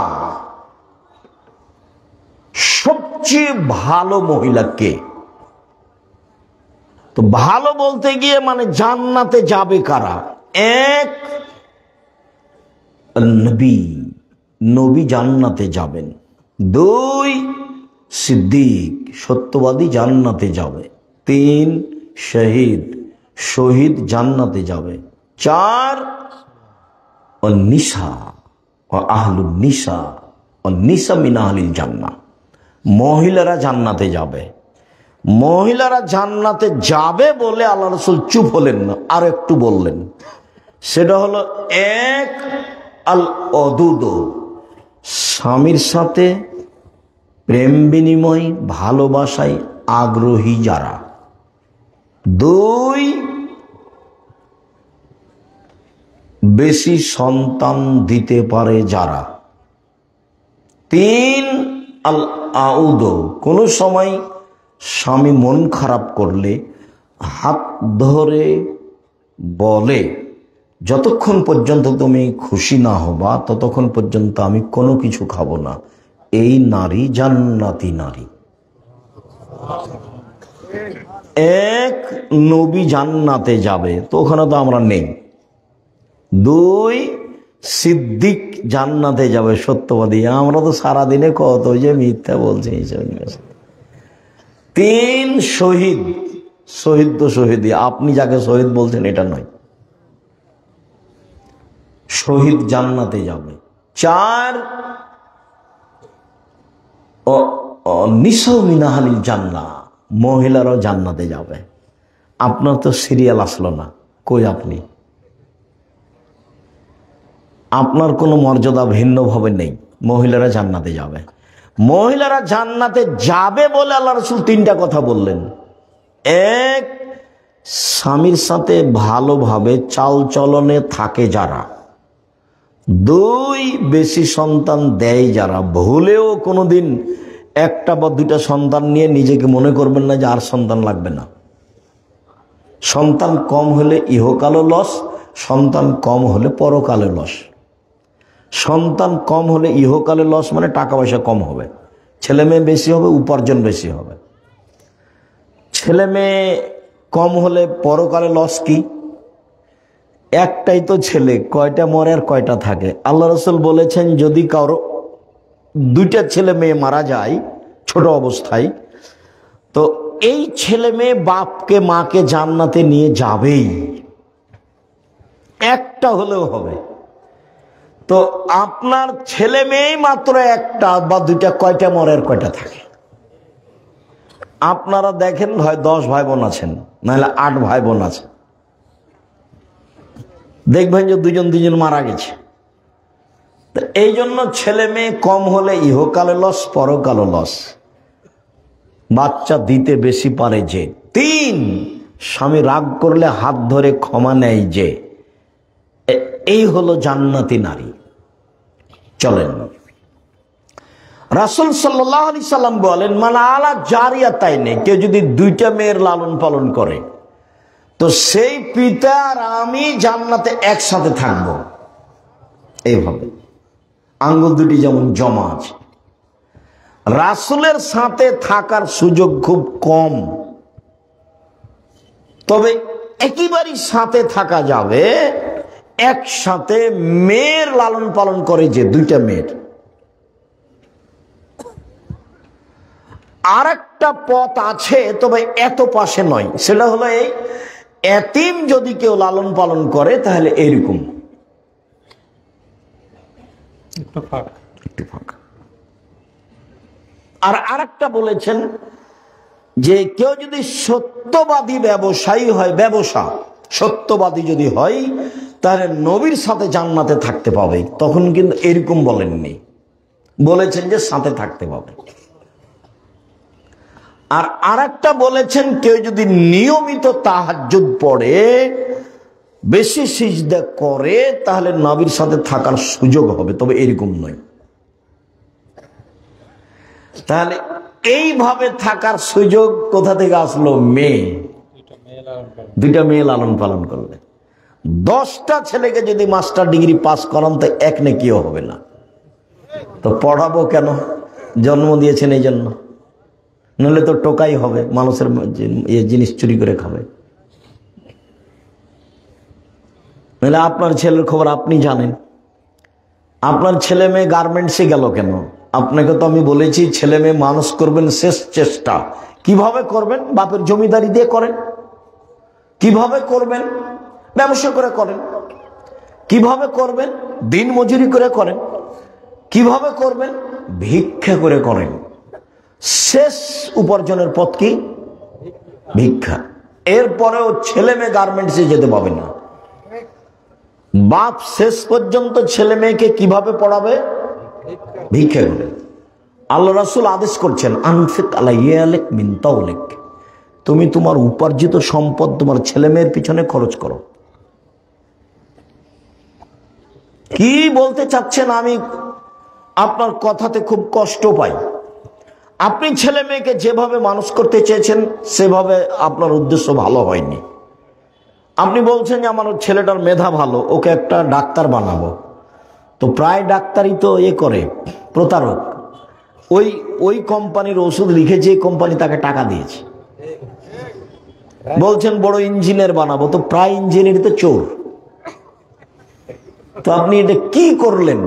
সবচেয়ে ভালো মহিলা কে? তো ভালো বলতে গিয়ে মানে জান্নাতে যাবে কারা? 1 নবী, নবী জান্নাতে যাবেন। 2 সিদ্দিক, সত্যবাদী জান্নাতে যাবে। 3 শহীদ, শহীদ জান্নাতে যাবে। 4 নিসা, আহলুন নিসা ও নিসা মিন আহলিল জান্নাহ, মহিলারা জান্নাতে যাবে। মহিলারা জান্নাতে যাবে বলে আল্লাহ রাসূল চুপ হলেন না, আর একটু বললেন। সেটা হলো এক, আল অদুদ, স্বামীর সাথে প্রেম বিনিময় ভালোবাসায় আগ্রহী যারা। দুই, বেশি সন্তান দিতে পারে যারা। তিন, আল আউদ, কোন সময় স্বামী মন খারাপ করলে হাত ধরে বলে, যতক্ষণ পর্যন্ত তুমি খুশি না হবা ততক্ষণ পর্যন্ত আমি কোনো কিছু খাবো না। এই নারী জান্নাতি নারী। এক, নবী জান্নাতে যাবে, তো ওখানে তো আমরা নেই। দুই, সিদ্দিক জান্নাতে যাবে, সত্যবাদী। আমরা তো সারাদিনে কত যে মিথ্যা বলছি। তিন, শহীদ। শহীদ তো শহীদই, আপনি যাকে শহীদ বলছেন এটা নয়, শহীদ জান্নাতে যাবে। চার, নিসাউ মিন আহলিল জান্নাহ, মহিলারাও জান্নাতে যাবে। আপনার তো সিরিয়াল আসলো না, কই আপনি? আপনার কোনো মর্যাদা ভিন্নভাবে নেই। মহিলারা জান্নাতে যাবে। মহিলারা জান্নাতে যাবে বলে আল্লাহ রাসূল তিনটা কথা বললেন। এক, স্বামীর সাথে ভালোভাবে চাল চলনে থাকে যারা। দুই, বেশি সন্তান দেয় যারা। ভুলেও কোনোদিন একটা বা দুইটা সন্তান নিয়ে নিজেকে মনে করবেন না যে আর সন্তান লাগবে না। সন্তান কম হলে ইহকালও লস, সন্তান কম হলে পরকালে লস। সন্তান কম হলে ইহকালে লস মানে টাকা পয়সা কম হবে, ছেলে মেয়ে বেশি হবে, উপার্জন বেশি হবে। ছেলে মেয়ে কম হলে পরকালে লস কি? একটাই তো ছেলে, কয়টা মরে আর কয়টা থাকে? আল্লাহ রাসূল বলেছেন যদি কারো দুইটা ছেলে মেয়ে মারা যায় ছোট অবস্থায়, তো এই ছেলে মেয়ে বাপকে মাকে জান্নাতে নিয়ে যাবেই, একটা হলেও হবে। তো আপনার ছেলে মেয়ে মাত্র একটা বা দুইটা, কয়টা মরে আর কয়টা থাকে? আপনারা দেখেন হয় 10 ভাই বোন আছেন, নাহলে 8 ভাই বোন আছে, দেখবেন যে দুজন মারা গেছে। এই জন্য ছেলে মেয়ে কম হলে ইহকালে লস, পরকালে লস। বাচ্চা দিতে বেশি পারে যে। তিন, স্বামী রাগ করলে হাত ধরে ক্ষমা নেয় যে। এই হলো জান্নাতি নারী। চলেন, রাসূল সাল্লাল্লাহু আলাইহি সাল্লাম বলেন, মান আলা জারিয়াতাইনে, কেউ যদি দুইটা মেয়ের লালন পালন করে তো সেই পিতা আর আমি জান্নাতে একসাথে থাকবো। এইভাবে আঙ্গুল দুটি যেমন জমা আছে। রাসূলের সাথে থাকার সুযোগ খুব কম, তবে একেবারেই সাথে থাকা যাবে। একসাথে মেয়ের লালন পালন করে যে, দুইটা মেয়ের। আর একটা পথ আছে, তবে এত পাশে নয়, সেটা হলো এই এতিম যদি কেউ লালন পালন করে তাহলে এইরকম একটু ফাঁকা। আর আরেকটা বলেছেন যে কেউ যদি সত্যবাদী ব্যবসায়ী হয়, সত্যবাদী যদি হয়, তাহলে নবীর সাথে জান্নাতে থাকতে পাবে। তখন কিন্তু এরকম বলেননি, বলেছেন যে সাথে থাকতে পাবে। আর আরেকটা বলেছেন কেউ যদি নিয়মিত তাহাজ্জুদ পড়ে, বেশি সিজদা করে, তাহলে নবীর সাথে থাকার সুযোগ হবে, তবে এরকম নয়। তাহলে এইভাবে থাকার সুযোগ কোথা থেকে আসলো? দুইটা মেয়ে লালন পালন করলে। 10টা ছেলেকে যদি মাস্টার ডিগ্রি পাস করান তো এক নেকিও হবে না। তো পড়াবো কেন? জন্ম দিয়েছেন এই জন্য, নইলে তো টোকাই হবে, মানুষের জিনিস চুরি করে খাবে। নইলে আপনার ছেলের খবর আপনি জানেন। আপনার ছেলে মেয়ে গার্মেন্টসে গেল কেন? আপনাকে তো আমি বলেছি ছেলে মেয়ে মানুষ করবেন শেষ চেষ্টা। কিভাবে করবেন? বাপের জমিদারি দিয়ে করেন। কিভাবে করবেন? ব্যবসা করে করেন। কিভাবে করবেন? দিন মজুরি করে করেন। কিভাবে করবেন? ভিক্ষা করে করেন। শেষ উপার্জনের পথ কি? ভিক্ষা। এরপরেও ছেলে মেয়ে গার্মেন্টসে যেতে পাবে না। বাপ শেষ পর্যন্ত ছেলে মেয়েকে কিভাবে পড়াবে? ভিক্ষা করে। আল্লাহ রাসূল আদেশ করছেন, আনফিক আলাইয়ালিক মিন তাওলিক, তুমি তোমার উপার্জিত সম্পদ তোমার ছেলে মেয়ের পিছনে খরচ করো। কি বলতে চাচ্ছেন? আমি আপনার কথাতে খুব কষ্ট পাই। আপনি ছেলে মেয়েকে যেভাবে মানুষ করতে চেয়েছেন সেভাবে আপনার উদ্দেশ্য ভালো হয়নি। আপনি বলছেন যে আমার ছেলেটার মেধা ভালো, ওকে একটা ডাক্তার বানাবো। তো প্রায় ডাক্তারই তো করে প্রতারক। ওই কোম্পানির ওষুধ লিখে যে কোম্পানি তাকে টাকা দিয়েছে। বলছেন বড় ইঞ্জিনিয়ার বানাবো, তো প্রায় ইঞ্জিনিয়ার তো চোর। তো আপনি এটা কি করলেন?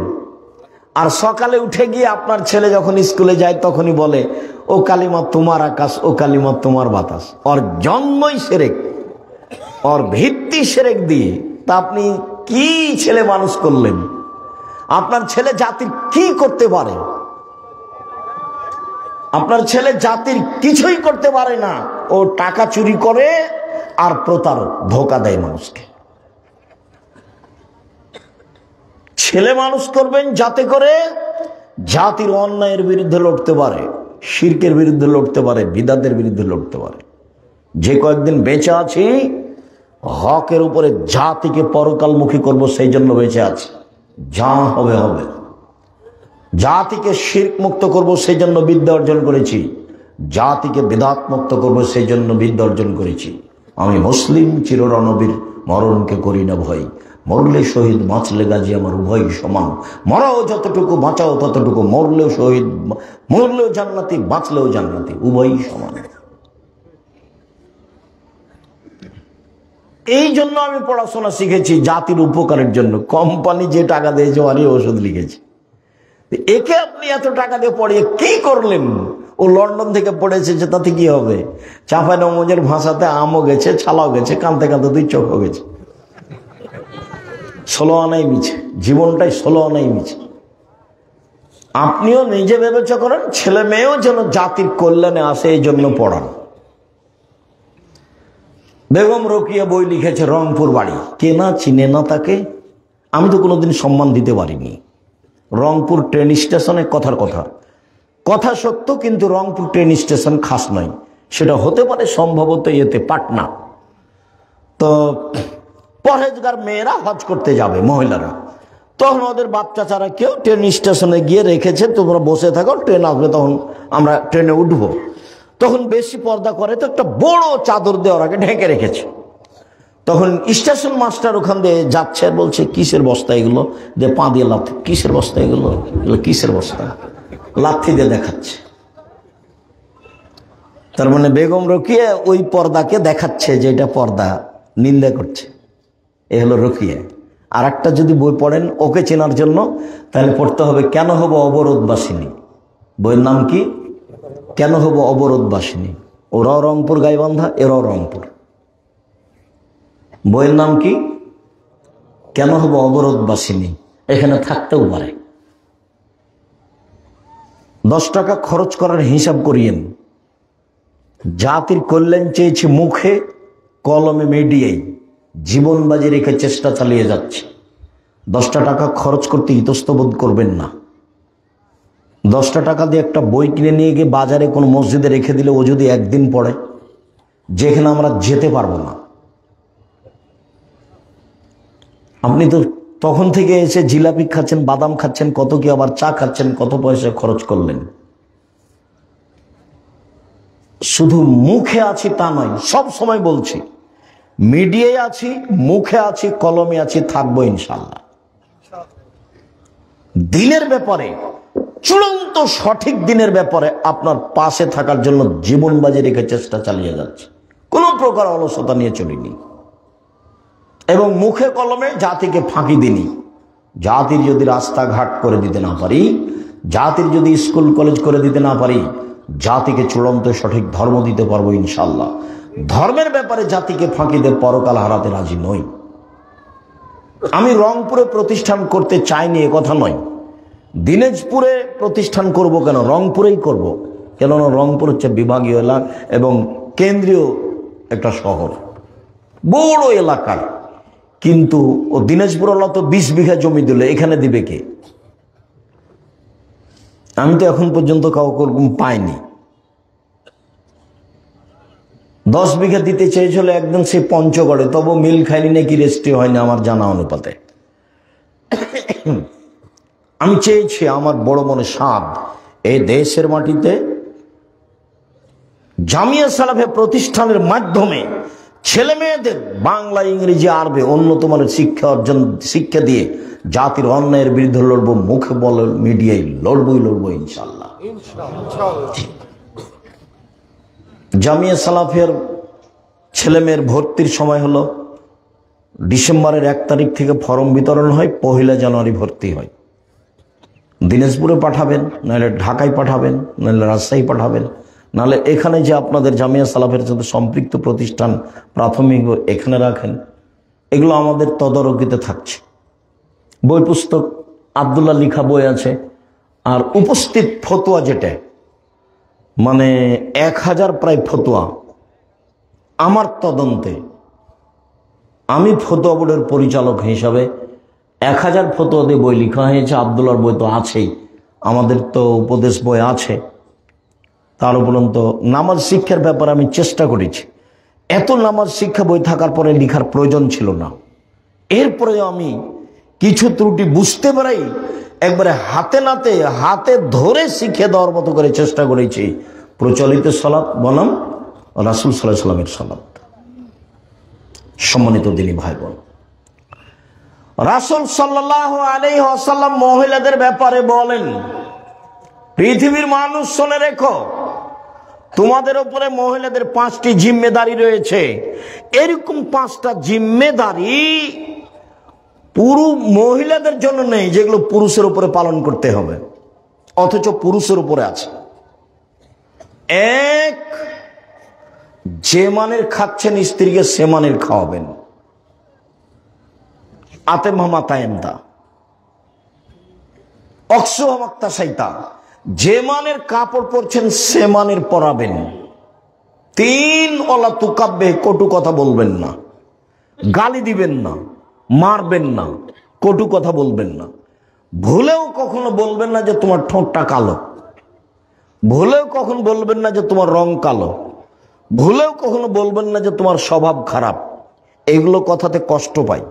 আর সকালে উঠে গিয়ে আপনার ছেলে যখন স্কুলে যায় তখনই বলে, ও কালিমা তোমার আকাশ, ও কালিমা তোমার বাতাস। ওর জন্মই শিরক, ওর ভিত্তি শিরক দিয়ে। তা আপনি কি ছেলে মানুষ করলেন? আপনার ছেলে জাতির কি করতে পারে? আপনার ছেলে জাতির কিছুই করতে পারে না। ও টাকা চুরি করে আর প্রতারক, ধোঁকা দেয় মানুষকে। ছেলে মানুষ করবেন যাতে করে জাতির অন্যায়ের বিরুদ্ধে লড়তে পারে, শিরকের বিরুদ্ধে লড়তে পারে, বিদাতের বিরুদ্ধে লড়তে পারে। যে কয়েকদিন বেঁচে আছি হকের উপরে জাতিকে পরকালমুখী করব, সেই জন্য বেঁচে আছি। যা হবে হবে। জাতিকে শিরক মুক্ত করব, সেই জন্য বিদ্যা অর্জন করেছি। জাতিকে বিদাত মুক্ত করব, সেই জন্য বিদ্যা অর্জন করেছি। আমি মুসলিম, চিররণবীর, মরণকে করি না ভয়। মরলে শহীদ, বাঁচলে গাজী, আমার উভয় সমান। মরাও যতটুকু, বাঁচাও ততটুকু। মরলেও শহীদ, মরলেও জান্নাতি, বাঁচলেও জান্নাতি, উভয়ই সমান। এই জন্য আমি পড়াশোনা শিখেছি, জাতির উপকারের জন্য। কোম্পানি যে টাকা দিয়েছে আরই ওষুধ লিখেছে। একে আপনি এত টাকা দিয়ে পড়িয়ে কি করলেন? ও লন্ডন থেকে পড়েছে, যে তাতে কি হবে? চাঁপাইনবাবগঞ্জের ভাষাতে আমও গেছে, ছালাও গেছে, কাঁদতে কাঁদতে 2 চোখও গেছে। 16 আনাই মিছে, জীবনটাই 16 আনাই মিছে। আপনিও নিজে বিবেচনা করেন, ছেলে মেয়েও যেন জাতির কল্যাণে আসে, এই জন্য পড়ান। বেগম রোকিয়া বই লিখেছে, রংপুর বাড়ি। কে না চিনে না তাকে? আমি তো কোনোদিন সম্মান দিতে পারিনি। রংপুর ট্রেন স্টেশনে কথার কথা সত্য, কিন্তু রংপুর ট্রেন স্টেশন খাস নয়। সেটা হতে পারে সম্ভবত পাটনা। তো পরহেজগার মেয়েরা হজ করতে যাবে, মহিলারা, তখন ওদের বাচ্চা ছাড়া কেউ ট্রেন স্টেশনে গিয়ে রেখেছে, তোমরা বসে থাকো, ট্রেন আসবে তখন আমরা ট্রেনে উঠবো। তখন বেশি পর্দা করে, তো একটা বড় চাদর দিয়ে ওরাকে ঢেকে রেখেছে। তখন স্টেশন মাস্টার ওখান দিয়ে যাচ্ছে আর বলছে, কিসের বস্তা এগুলো? দিয়ে পা দিয়ে লাথি, কিসের বস্তা এগুলো? কিসের বস্তা? লাথি দিয়ে দেখাচ্ছে। তার মানে বেগম রোকিয়া ওই পর্দাকে দেখাচ্ছে যে এটা পর্দা, নিন্দা করছে। এ হলো রোকিয়া। আর একটা যদি বই পড়েন ওকে চেনার জন্য, তাহলে পড়তে হবে কেন হব অবরোধবাসিনী। বইয়ের নাম কি? কেন হব অবরোধবাসিনী। ওরাও রংপুর গাইবান্ধা, এরাও রংপুর। বইয়ের নাম কি? কেন হব অবরোধবাসিনী। এখানে থাকতেও পারে। 10 টাকা খরচ করার হিসাব করিয়েন। জাতির কল্যাণ চেয়েছি মুখে, কলমে, মিডিয়ায়, জীবন বাজি রেখে চেষ্টা চালিয়ে যাচ্ছে। 10টা টাকা খরচ করতে ইতস্তবোধ করবেন না। 10টা টাকা দিয়ে একটা বই কিনে নিয়ে গিয়ে বাজারে কোনো মসজিদে রেখে দিলে ও যদি একদিন পড়ে, যেখানে আমরা যেতে পারবো না, আপনি তো তখন থেকে এসে জিলাপি খাচ্ছেন, বাদাম খাচ্ছেন, কত কি আবার চা খাচ্ছেন, কত পয়সা খরচ করলেন। শুধু মুখে আছি তা নয়, সব সময় বলছি, মিডিয়ায় আছি, মুখে আছি, কলমে আছি, থাকবো ইনশাল্লাহ। দিনের ব্যাপারে, চূড়ান্ত সঠিক দিনের ব্যাপারে আপনার পাশে থাকার জন্য জীবন বাজি রেখে চেষ্টা চালিয়ে যাচ্ছে। কোনো প্রকার অলসতা নিয়ে চলিনি এবং মুখে কলমে জাতিকে ফাঁকি দিনি। জাতির যদি রাস্তাঘাট করে দিতে না পারি, জাতির যদি স্কুল কলেজ করে দিতে না পারি, জাতিকে চূড়ান্ত সঠিক ধর্ম দিতে পারবো ইনশাল্লাহ। ধর্মের ব্যাপারে জাতিকে ফাঁকি দিয়ে পরকাল হারাতে রাজি নই। আমি রংপুরে প্রতিষ্ঠান করতে চাইনি এ কথা নয়, দিনাজপুরে প্রতিষ্ঠান করব কেন, রংপুরেই করব, কেননা রংপুর হচ্ছে বিভাগীয় এলাকা এবং কেন্দ্রীয় একটা শহর, বড় এলাকার। কিন্তু ও দিনাজপুর হলো তো 20 বিঘা জমি দিল, এখানে দিবে কে? আমি তো এখন পর্যন্ত কাউকে পাইনি। 10 বিঘা দিতে চেয়েছিল একদম সে পঞ্চগড়ে, তবু মিল খাইনি নাকি রেস্ট্রি হয়নি আমার জানা অনুপাতে। আমি চেয়েছি, আমার বড় মনে সাধ, এই দেশের মাটিতে জামিয়া সালাফে প্রতিষ্ঠানের মাধ্যমে ছেলে মেয়েদের বাংলা, ইংরেজি, আরবি উন্নত মানের শিক্ষা দিয়ে জাতির অন্যায়ের বিরুদ্ধে লড়বো, মুখে বলে মিডিয়ায় লড়বো ইনশাল্লাহ। জামিয়া সালাফের ছেলে মেয়ের ভর্তির সময় হলো ডিসেম্বরের 1 তারিখ থেকে ফর্ম বিতরণ হয়, 1 জানুয়ারি ভর্তি হয়। দিনাজপুরে পাঠাবেন, নাহলে ঢাকায় পাঠাবেন, নাহলে রাজশাহী পাঠাবেন, নাহলে এখানে যে আপনাদের জামিয়া সালাফের সাথে সম্পৃক্ত প্রতিষ্ঠান প্রাথমিক এখানে রাখেন। এগুলো আমাদের তদারকিতে থাকছে। বই পুস্তক আব্দুল্লাহ লিখা বই আছে, আর উপস্থিত ফতোয়া যেটা মানে 1000 প্রায় ফতোয়া আমার তদন্তে, আমি ফতোয়া বোর্ডের পরিচালক হিসাবে 1000 ফতোয়া দিয়ে বই লেখা হয়েছে। আব্দুল্লাহর বই তো আছেই, আমাদের তো উপদেশ বই আছে। তার উপরন্ত নামাজ শিক্ষার ব্যাপারে আমি চেষ্টা করেছি। এত নামাজ শিক্ষা বই থাকার পরে লেখার প্রয়োজন ছিল না। এরপরে আমি কিছু ত্রুটি বুঝতে পারাই একবারে হাতে ধরে শিখে দেওয়ার মতো করে চেষ্টা করেছি। প্রচলিত সালাত বনাম রাসূল সাল্লাল্লাহু আলাইহি ওয়াসাল্লামের সালাত। সম্মানিত দিনী ভাই বোন, রাসূল সাল্লাল্লাহু আলাইহি ওয়াসাল্লাম মহিলাদের ব্যাপারে বলেন, পৃথিবীর মানুষ শুনে রেখো, তোমাদের উপরে মহিলাদের 5টি জিম্মেদারি রয়েছে। এরকম 5টা জিম্মেদারি পুরো মহিলাদের জন্য নেই, যেগুলো পুরুষের উপরে পালন করতে হবে, অথচ পুরুষের উপরে আছে। 1, যে মানের খাচ্ছেন স্ত্রীকে সে মানের খাওয়াবেন। আতে মামা তায়েমদা অক্সু হামাক্তা সাইতা, যে মানের কাপড় পরছেন সে মানের পরাবেন। 3, ওলা তুকাব্বে, কটু কথা বলবেন না, গালি দিবেন না, মারবেন না, কটু কথা বলবেন না। ভুলেও কখনো বলবেন না যে তোমার ঠোঁটটা কালো, ভুলেও কখনো বলবেন না যে তোমার রং কালো, ভুলেও কখনো বলবেন না যে তোমার স্বভাব খারাপ। এগুলো কথাতে কষ্ট পাই।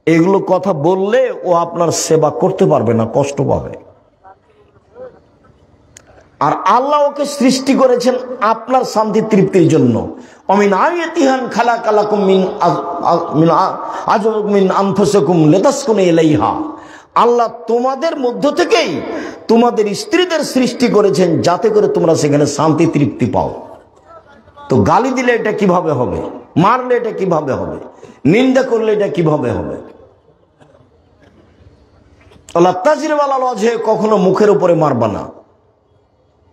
এগুলো কথা বললে ও আপনার সেবা করতে পারবে না, কষ্ট পাবে। আর আল্লাহ ওকে সৃষ্টি করেছেন আপনার শান্তি তৃপ্তির জন্য। অমিন আয়াতিহান খালাকালাকুম মিন আনফুসিকুম লিতাসকুনু ইলাইহা, আল্লাহ তোমাদের মধ্য থেকেই তোমাদের স্ত্রীদের সৃষ্টি করেছেন যাতে করে তোমরা সেখানে শান্তি তৃপ্তি পাও। তো গালি দিলে এটা কিভাবে হবে, মারলে এটা কিভাবে হবে, নিন্দা করলে এটা কিভাবে হবে? আল্লাহ তাজরিবাল ওয়াজহে, কখনো মুখের উপরে মারবা না।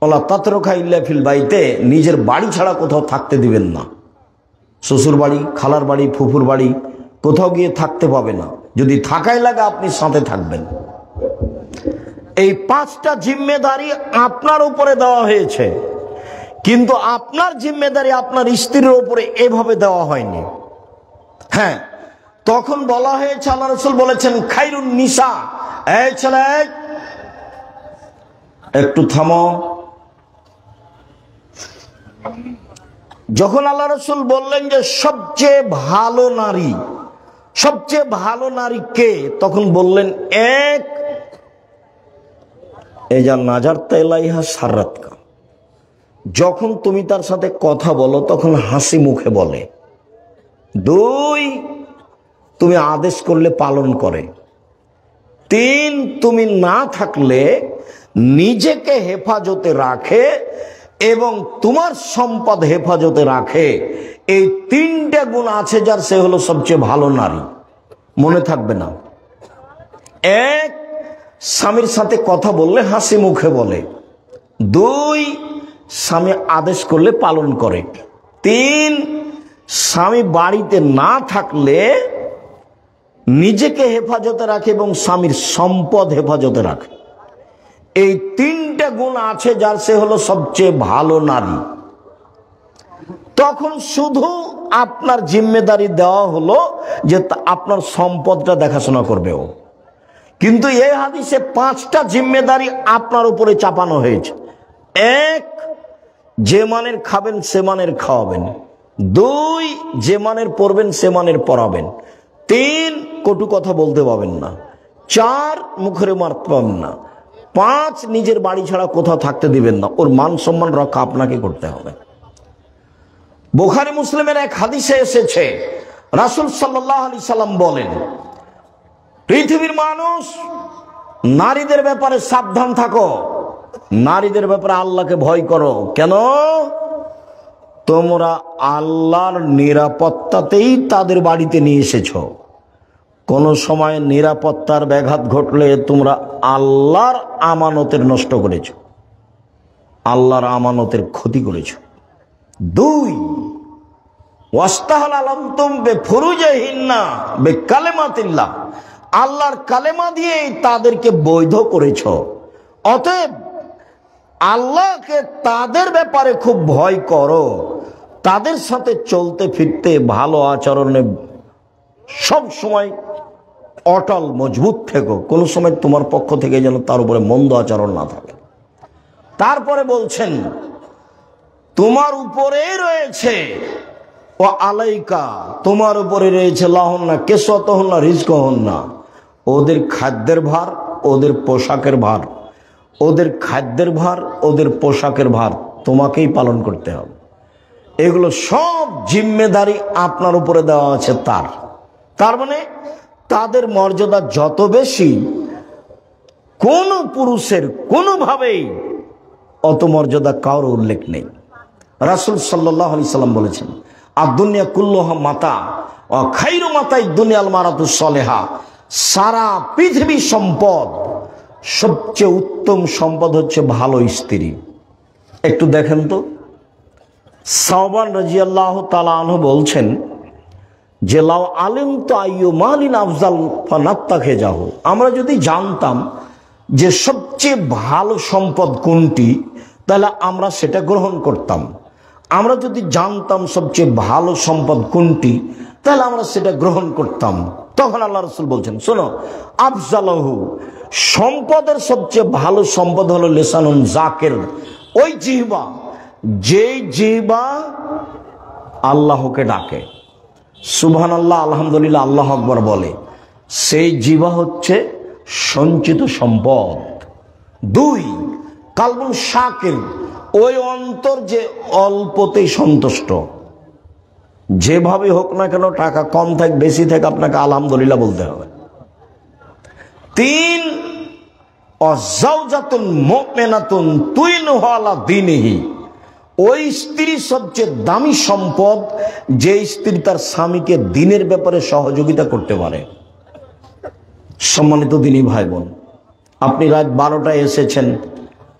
আল্লাহ তাতরুকা ইল্লা ফিল বাইতে, নিজের বাড়ি ছাড়া কোথাও থাকতে দিবেন না। শ্বশুর বাড়ি, খালার বাড়ি, ফুফুর বাড়ি কোথাও গিয়ে থাকতে পাবে না। যদি থাকাই লাগে আপনি সাথে থাকবেন। এই 5টা জিম্মেদারি আপনার উপরে দেওয়া হয়েছে, কিন্তু আপনার জিম্মেদারি আপনার স্ত্রীর উপরে এভাবে দেওয়া হয়নি। হ্যাঁ, তখন বলা হয়েছে, আল্লাহ রাসূল বলেছেন, খাইরুন নিসা, এই ছেলে একটু থামো। যখন আল্লাহ রাসূল বললেন যে সবচেয়ে ভালো নারী কে, তখন বললেন 1, এজা নাজার তাইলাইহা সারাতকা, যখন তুমি তার সাথে কথা বলো তখন হাসি মুখে বলে। 2, তুমি আদেশ করলে পালন করে। 3, তুমি না থাকলে নিজেকে হেফাজতে রাখে এবং তোমার সম্পদ হেফাজতে রাখে। এই 3টে গুণ আছে যার, সে হলো সবচেয়ে ভালো নারী। মনে থাকবে না? 1, স্বামীর সাথে কথা বললে হাসি মুখে বলে। 2, স্বামী আদেশ করলে পালন করে। 3, স্বামী বাড়িতে না থাকলে নিজেকে হেফাজতে রাখে এবং স্বামীর সম্পদ হেফাজতে রাখে। এই তিনটা গুণ আছে যার, সে হলো সবচেয়ে ভালো নারী। তখন শুধু আপনার জিম্মেদারি দেওয়া হলো যে আপনার সম্পদটা দেখাশোনা করবে ও। কিন্তু এই হাদিসে 5টা জিম্মেদারি আপনার উপরে চাপানো হয়েছে। 1, যে মানের খাবেন সে মানের খাওয়াবেন। 2, যে মানের পড়বেন সে মানের পড়াবেন। 3, কটু কথা বলতে পাবেন না। 4, মুখের মারতে পাবেন না। 5, নিজের বাড়ি ছাড়া কোথাও থাকতে দিবেন না। ওর মান সম্মান রক্ষা আপনাকে করতে হবে। বুখারী মুসলিমের এক হাদিসে এসেছে, রাসূল সাল্লাল্লাহু আলাইহি সাল্লাম বলেন, পৃথিবীর মানুষ, নারীদের ব্যাপারে সাবধান থাকো, নারীদের ব্যাপারে আল্লাহকে ভয় করো। কেন? তোমরা আল্লাহর নিরাপত্তাতেই তাদের বাড়িতে নিয়ে এসেছো। কোন সময় নিরাপত্তার ব্যাঘাত ঘটলে তোমরা আল্লাহর আমানতের নষ্ট করেছো, আল্লাহর আমানতের ক্ষতি করেছো। 2, ওয়াস্তাহলালতুম বিফুরুজিহিন্না বিকালিমাতিল্লাহ, আল্লাহর কালেমা দিয়ে তাদেরকে বৈধ করেছো। অতএব আল্লাহকে তাদের ব্যাপারে খুব ভয় করো, তাদের সাথে চলতে ফিরতে ভালো আচরণে সব সময় অটল মজবুত থেকো। কোনো সময় তোমার পক্ষ থেকে যেন তার উপরে মন্দ আচরণ না থাকে। তারপরে বলছেন, তোমার উপরেই রয়েছে ও আলাইকা, তোমার উপরে রয়েছে লাহুন্না কিসওয়াতুহুন্না রিজকুহুন্না, ওদের খাদ্যের ভার, ওদের পোশাকের ভার, ওদের খাদ্যের ভার, ওদের পোশাকের ভার তোমাকেই পালন করতে হবে। এগুলো সব জিম্মেদারি আপনার উপরে দেওয়া আছে তার মানে তাদের মর্যাদা যত বেশি, কোন পুরুষের কোনোভাবেই অত মর্যাদা কারোর উল্লেখ নেই। রাসূল সাল্লাল্লাহু আলাইহি সাল্লাম বলেছেন, আদ-দুনিয়া কুল্লুহা মাতা ওয়া খায়রু মাতাই দুনিয়াল মারাতুস সালেহা, সারা পৃথিবী সম্পদ, সবচেয়ে উত্তম সম্পদ হচ্ছে ভালো স্ত্রী। একটু দেখেন তো, সাওবান রাদিয়াল্লাহু তাআলা আনহু বলছেন যে, লাউ আলিমতু আইয়ু মালিন আফজাল ফানাত্তাখিযাহু, আমরা যদি জানতাম যে সবচেয়ে ভালো সম্পদ কোনটি, তাহলে আমরা সেটা গ্রহণ করতাম। আমরা যদি জানতাম সবচেয়ে ভালো সম্পদ কোনটি, তাহলে আমরা সেটা গ্রহণ করতাম। তখন আল্লাহ রাসূল বলছেন, শোনো, আফজালহু, সম্পদের সবচেয়ে ভালো সম্পদ হলো লিসানুন যাকির, ওই জিহ্বা, যেই জিহ্বা আল্লাহকে ডাকে, সুবহানাল্লাহ, আলহামদুলিল্লাহ, আল্লাহু আকবার বলে, সেই জিহ্বা হচ্ছে সঞ্চিত সম্পদ। 2, কালবুন শাকির, ওই অন্তর যে অল্পতেই সন্তুষ্ট, যেভাবে হোক না কেন, টাকা কম থাক বেশি থাক, আপনাকে আলহামদুলিল্লাহ বলতে হবে। 3, অজাওজাতুন মুমিনাতুন তুইনুহু আলা দীনিহি, ওই স্ত্রী সবচেয়ে দামি সম্পদ, যে স্ত্রী তার স্বামীকে দ্বীনের ব্যাপারে সহযোগিতা করতে পারে। সম্মানিত দ্বীনী ভাই বোন, আপনি রাত 12টায় এসেছেন,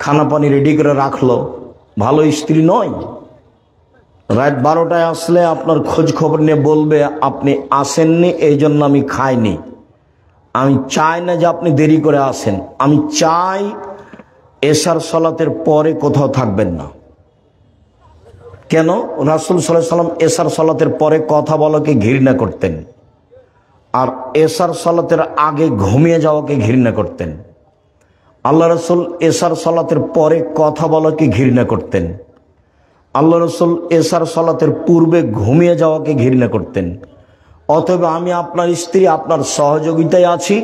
খানা পানি রেডি করে রাখলো, ভালো স্ত্রী নয়। রাত 12টায় আসলে আপনার খোঁজ খবর নিয়ে বলবে, আপনি আসেননি এই জন্য আমি খাইনি। আমি চাই না যে আপনি দেরি করে আসেন, আমি চাই এশার সালাতের পরে কোথাও থাকবেন না। কেন? রাসূল সাল্লাল্লাহু আলাইহি ওয়াসাল্লাম এশার সালাতের পরে কথা বলাকে ঘৃণা করতেন, আর এশার সালাতের আগে ঘুমিয়ে যাওয়াকে ঘৃণা করতেন। আল্লাহ রাসূল এশার সালাতের পরে কথা বলাকে ঘৃণা করতেন। আল্লাহ রাসূল এশার সালাতের পূর্বে ঘুমিয়ে যাওয়াকে ঘৃণা করতেন। অতএব আমি আপনার স্ত্রী, আপনার সহযোগিতায় আছি,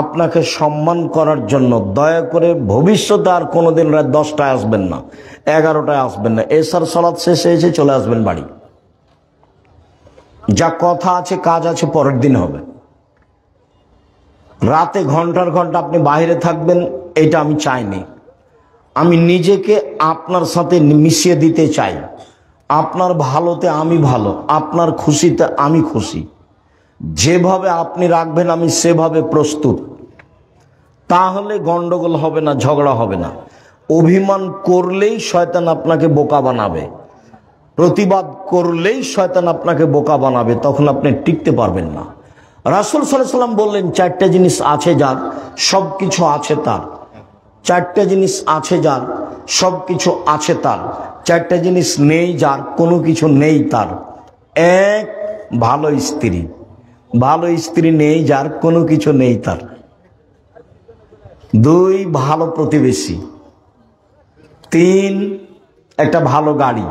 আপনাকে সম্মান করার জন্য দয়া করে ভবিষ্যতে আর কোনোদিন রাত 10টায় আসবেন না, 11টায় আসবেন না, এশার সালাত শেষে এসে চলে আসবেন বাড়ি। যা কথা আছে কাজ আছে পরের দিন হবে। রাতে ঘন্টার ঘন্টা আপনি বাইরে থাকবেন, এটা আমি চাইনি। আমি নিজেকে আপনার সাথে মিশিয়ে দিতে চাই। আপনার ভালোতে আমি ভালো, আপনার খুশিতে আমি খুশি। যেভাবে আপনি রাখবেন আমি সেভাবে প্রস্তুত। তাহলে গন্ডগোল হবে না, ঝগড়া হবে না। অভিমান করলেই শয়তান আপনাকে বোকা বানাবে, প্রতিবাদ করলেই শয়তান আপনাকে বোকা বানাবে, তখন আপনি টিকতে পারবেন না। রাসূল সাল্লাল্লাহু আলাইহি ওয়াসাল্লাম বললেন, 4টা জিনিস আছে যার, সবকিছু আছে তার। চারটা জিনিস আছে যার, সব কিছু আছে তার। চারটা জিনিস নেই যার, কোনো কিছু নেই তার। এক, ভালো স্ত্রী। ভালো স্ত্রী নেই যার, কোনো কিছু নেই তার। দুই, ভালো প্রতিবেশী। তিন, একটা ভালো গাড়ি।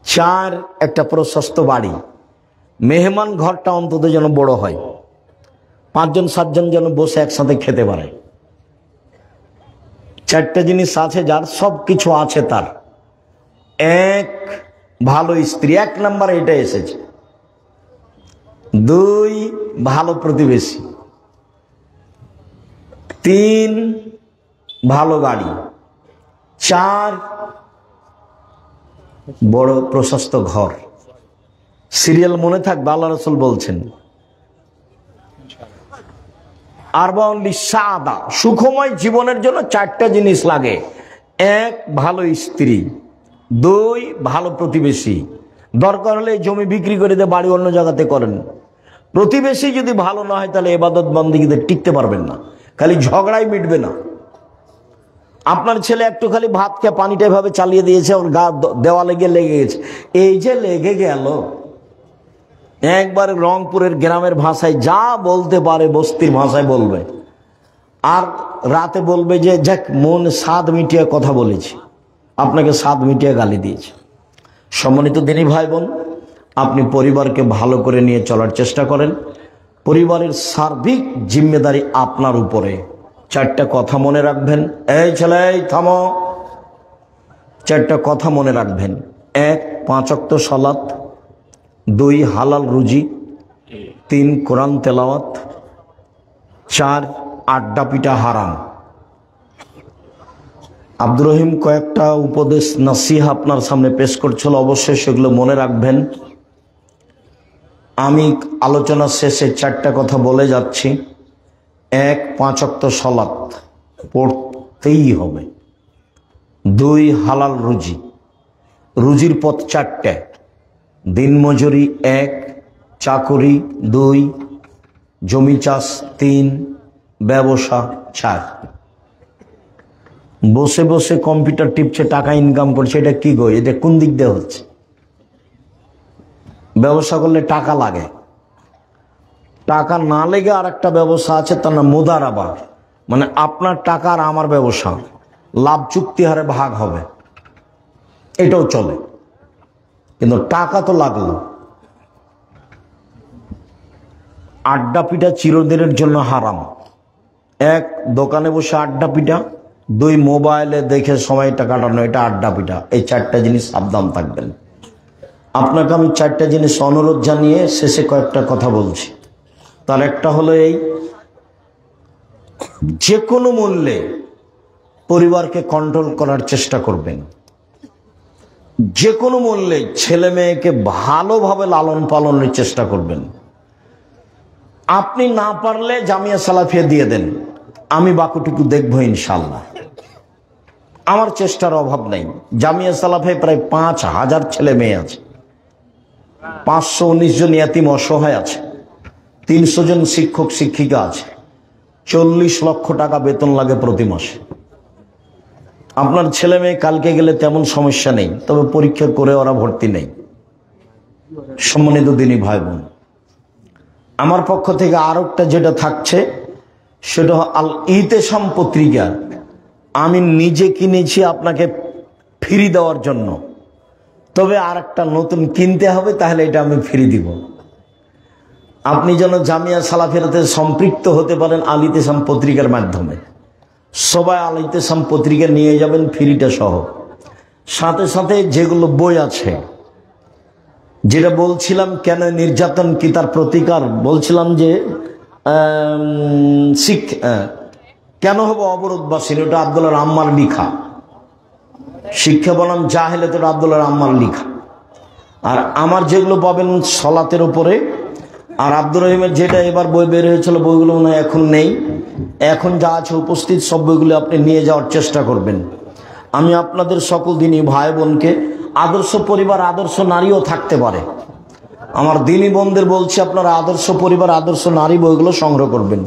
চার, একটা প্রশস্ত বাড়ি। মেহমান ঘরটা অন্তত যেন বড় হয়, 5 জন 7 জন যেন বসে একসাথে খেতে পারে। চারটা জিনিস আছে যার, সব কিছু আছে তার। এক, ভালো স্ত্রী, 1 নম্বরে এটা এসেছে। দুই, ভালো প্রতিবেশী। তিন, ভালো গাড়ি। চার, বড় প্রশস্ত ঘর। সিরিয়াল মনে থাকবে, আল্লাহ রাসূল বলছেন আরবাউন লিসাদা, সুখময় জীবনের জন্য চারটা জিনিস লাগে। এক, ভালো স্ত্রী। দুই, ভালো প্রতিবেশী। দরকার হলে জমি বিক্রি করে দিয়ে বাড়ি অন্য জায়গাতে করেন। প্রতিবেশী যদি ভালো না হয় তাহলে ইবাদত বন্দেগীতে টিকতে পারবেন না, খালি ঝগড়াই মিটবে না। আপনার ছেলে একটু খালি ভাত খেয়ে পানিটা এভাবে চালিয়ে দিয়েছে, ওর গা দেওয়ালে গিয়ে লেগে গেছে। এই যে লেগে গেল, একবার রংপুরের গ্রামের ভাষায় যা বলতে পারে বস্তির ভাষায় বলবে, আর রাতে বলবে যে যাক মন স্বাদ মিটিয়ে কথা বলেছি, আপনাকে স্বাদ মিটিয়ে গালি দিয়েছে। সম্মানিত দিনী ভাই বোন, আপনি পরিবারকে ভালো করে নিয়ে চলার চেষ্টা করেন। পরিবারের সার্বিক জিম্মেদারি আপনার উপরে। চারটা কথা মনে রাখবেন। এই ছেলে থামো, চারটা কথা মনে রাখবেন। 1, 5 ওয়াক্ত সালাত। 2, হালাল রুজি। 3, কোরআন তেলাওয়াত। 4, আড্ডা পিটা হারাম। আব্দুর রহিম কয়েকটা উপদেশ নসিহা আপনার সামনে পেশ করছিল, অবশ্যই সেগুলো মনে রাখবেন। আমি আলোচনা শেষে চারটা কথা বলে যাচ্ছি। 1, 5 ওয়াক্ত সালাত পড়তেই হবে। 2, হালাল রুজি। রুজির পথ 4টে। দিনমজুরি 1, চাকরি 2, জমি চাষ 3, ব্যবসা 4। বসে বসে কম্পিউটার টিপছে, টাকা ইনকাম করছে, এটা কি গো? এটা কোন দিক দিয়ে হচ্ছে? ব্যবসা করলে টাকা লাগে। টাকা না লেগে আর একটা ব্যবসা আছে, তার নাম মুদারাবা, মানে আপনার টাকা আর আমার ব্যবসা, লাভ চুক্তি হারে ভাগ হবে, এটাও চলে, কিন্তু টাকা তো লাগলো। আড্ডা পিটা চিরদিনের জন্য হারাম। 1, দোকানে বসে আড্ডা পিটা। 2, মোবাইলে দেখে সময়টা কাটানো, এটা আড্ডা পিটা। এই চারটা জিনিস সাবধান থাকবেন। আপনাকে আমি চারটা জিনিস অনুরোধ জানিয়ে শেষে কয়েকটা কথা বলছি। তার একটা হলো এই, যে কোনো মূল্যে পরিবারকে কন্ট্রোল করার চেষ্টা করবেন। যে কোনো মূল্যে ছেলে মেয়েকে ভালোভাবে লালন পালনের চেষ্টা করবেন। আপনি না পারলে জামিয়া সালাফিয়া দিয়ে দেন, আমি বাকিটুকু দেখবো ইনশাল্লাহ। আমার চেষ্টার অভাব নেই। জামিয়া সালাফে প্রায় 5000 ছেলে মেয়ে আছে, 519 জন ইয়াতিম অসহায় আছে, 300 জন শিক্ষক শিক্ষিকা আছে, 40 লক্ষ টাকা বেতন লাগে প্রতি মাসে। আপনার ছেলে মেয়ে কালকে গেলে তেমন সমস্যা নেই, তবে পরীক্ষা করে ওরা ভর্তি নেই। সম্মানিত দিনী ভাই বোন, আমার পক্ষ থেকে আরেকটা যেটা থাকছে সেটা আল ইতেসাম পত্রিকা আমি নিজে কিনেছি আপনাকে ফ্রি দেওয়ার জন্য, তবে আর একটা নতুন কিনতে হবে, তাহলে এটা আমি ফ্রি দিব। আপনি যেন জামিয়া সালাফিয়াতে সম্পৃক্ত হতে পারেন আল ইতেসাম পত্রিকার মাধ্যমে। সবাই আল ইতেসাম পত্রিকা নিয়ে যাবেন ফ্রিটা সহ। সাথে সাথে যেগুলো বই আছে, যেটা বলছিলাম কেন নির্যাতন কি তার প্রতিকার, বলছিলাম যে কেন হবো অবরোধবাসী, ওটা আব্দুল্লাহ আম্মার লিখা। শিক্ষা বনাম জাহেলাত, ওটা আব্দুল্লাহ আম্মার লিখা। আর আমার যেগুলো পাবেন সলাতের উপরে, আর আব্দুর রহিমের যেটা এবার বই বের হয়েছিল, বইগুলো মনে হয় এখন নেই। এখন যা আছে উপস্থিত সব বইগুলো আপনি নিয়ে যাওয়ার চেষ্টা করবেন। আমি আপনাদের সকল দিনই ভাই বোনকে, আদর্শ পরিবার আদর্শ নারীও থাকতে পারে, আমার দিনী বোনদের বলছি আপনারা আদর্শ পরিবার আদর্শ নারী বইগুলো সংগ্রহ করবেন।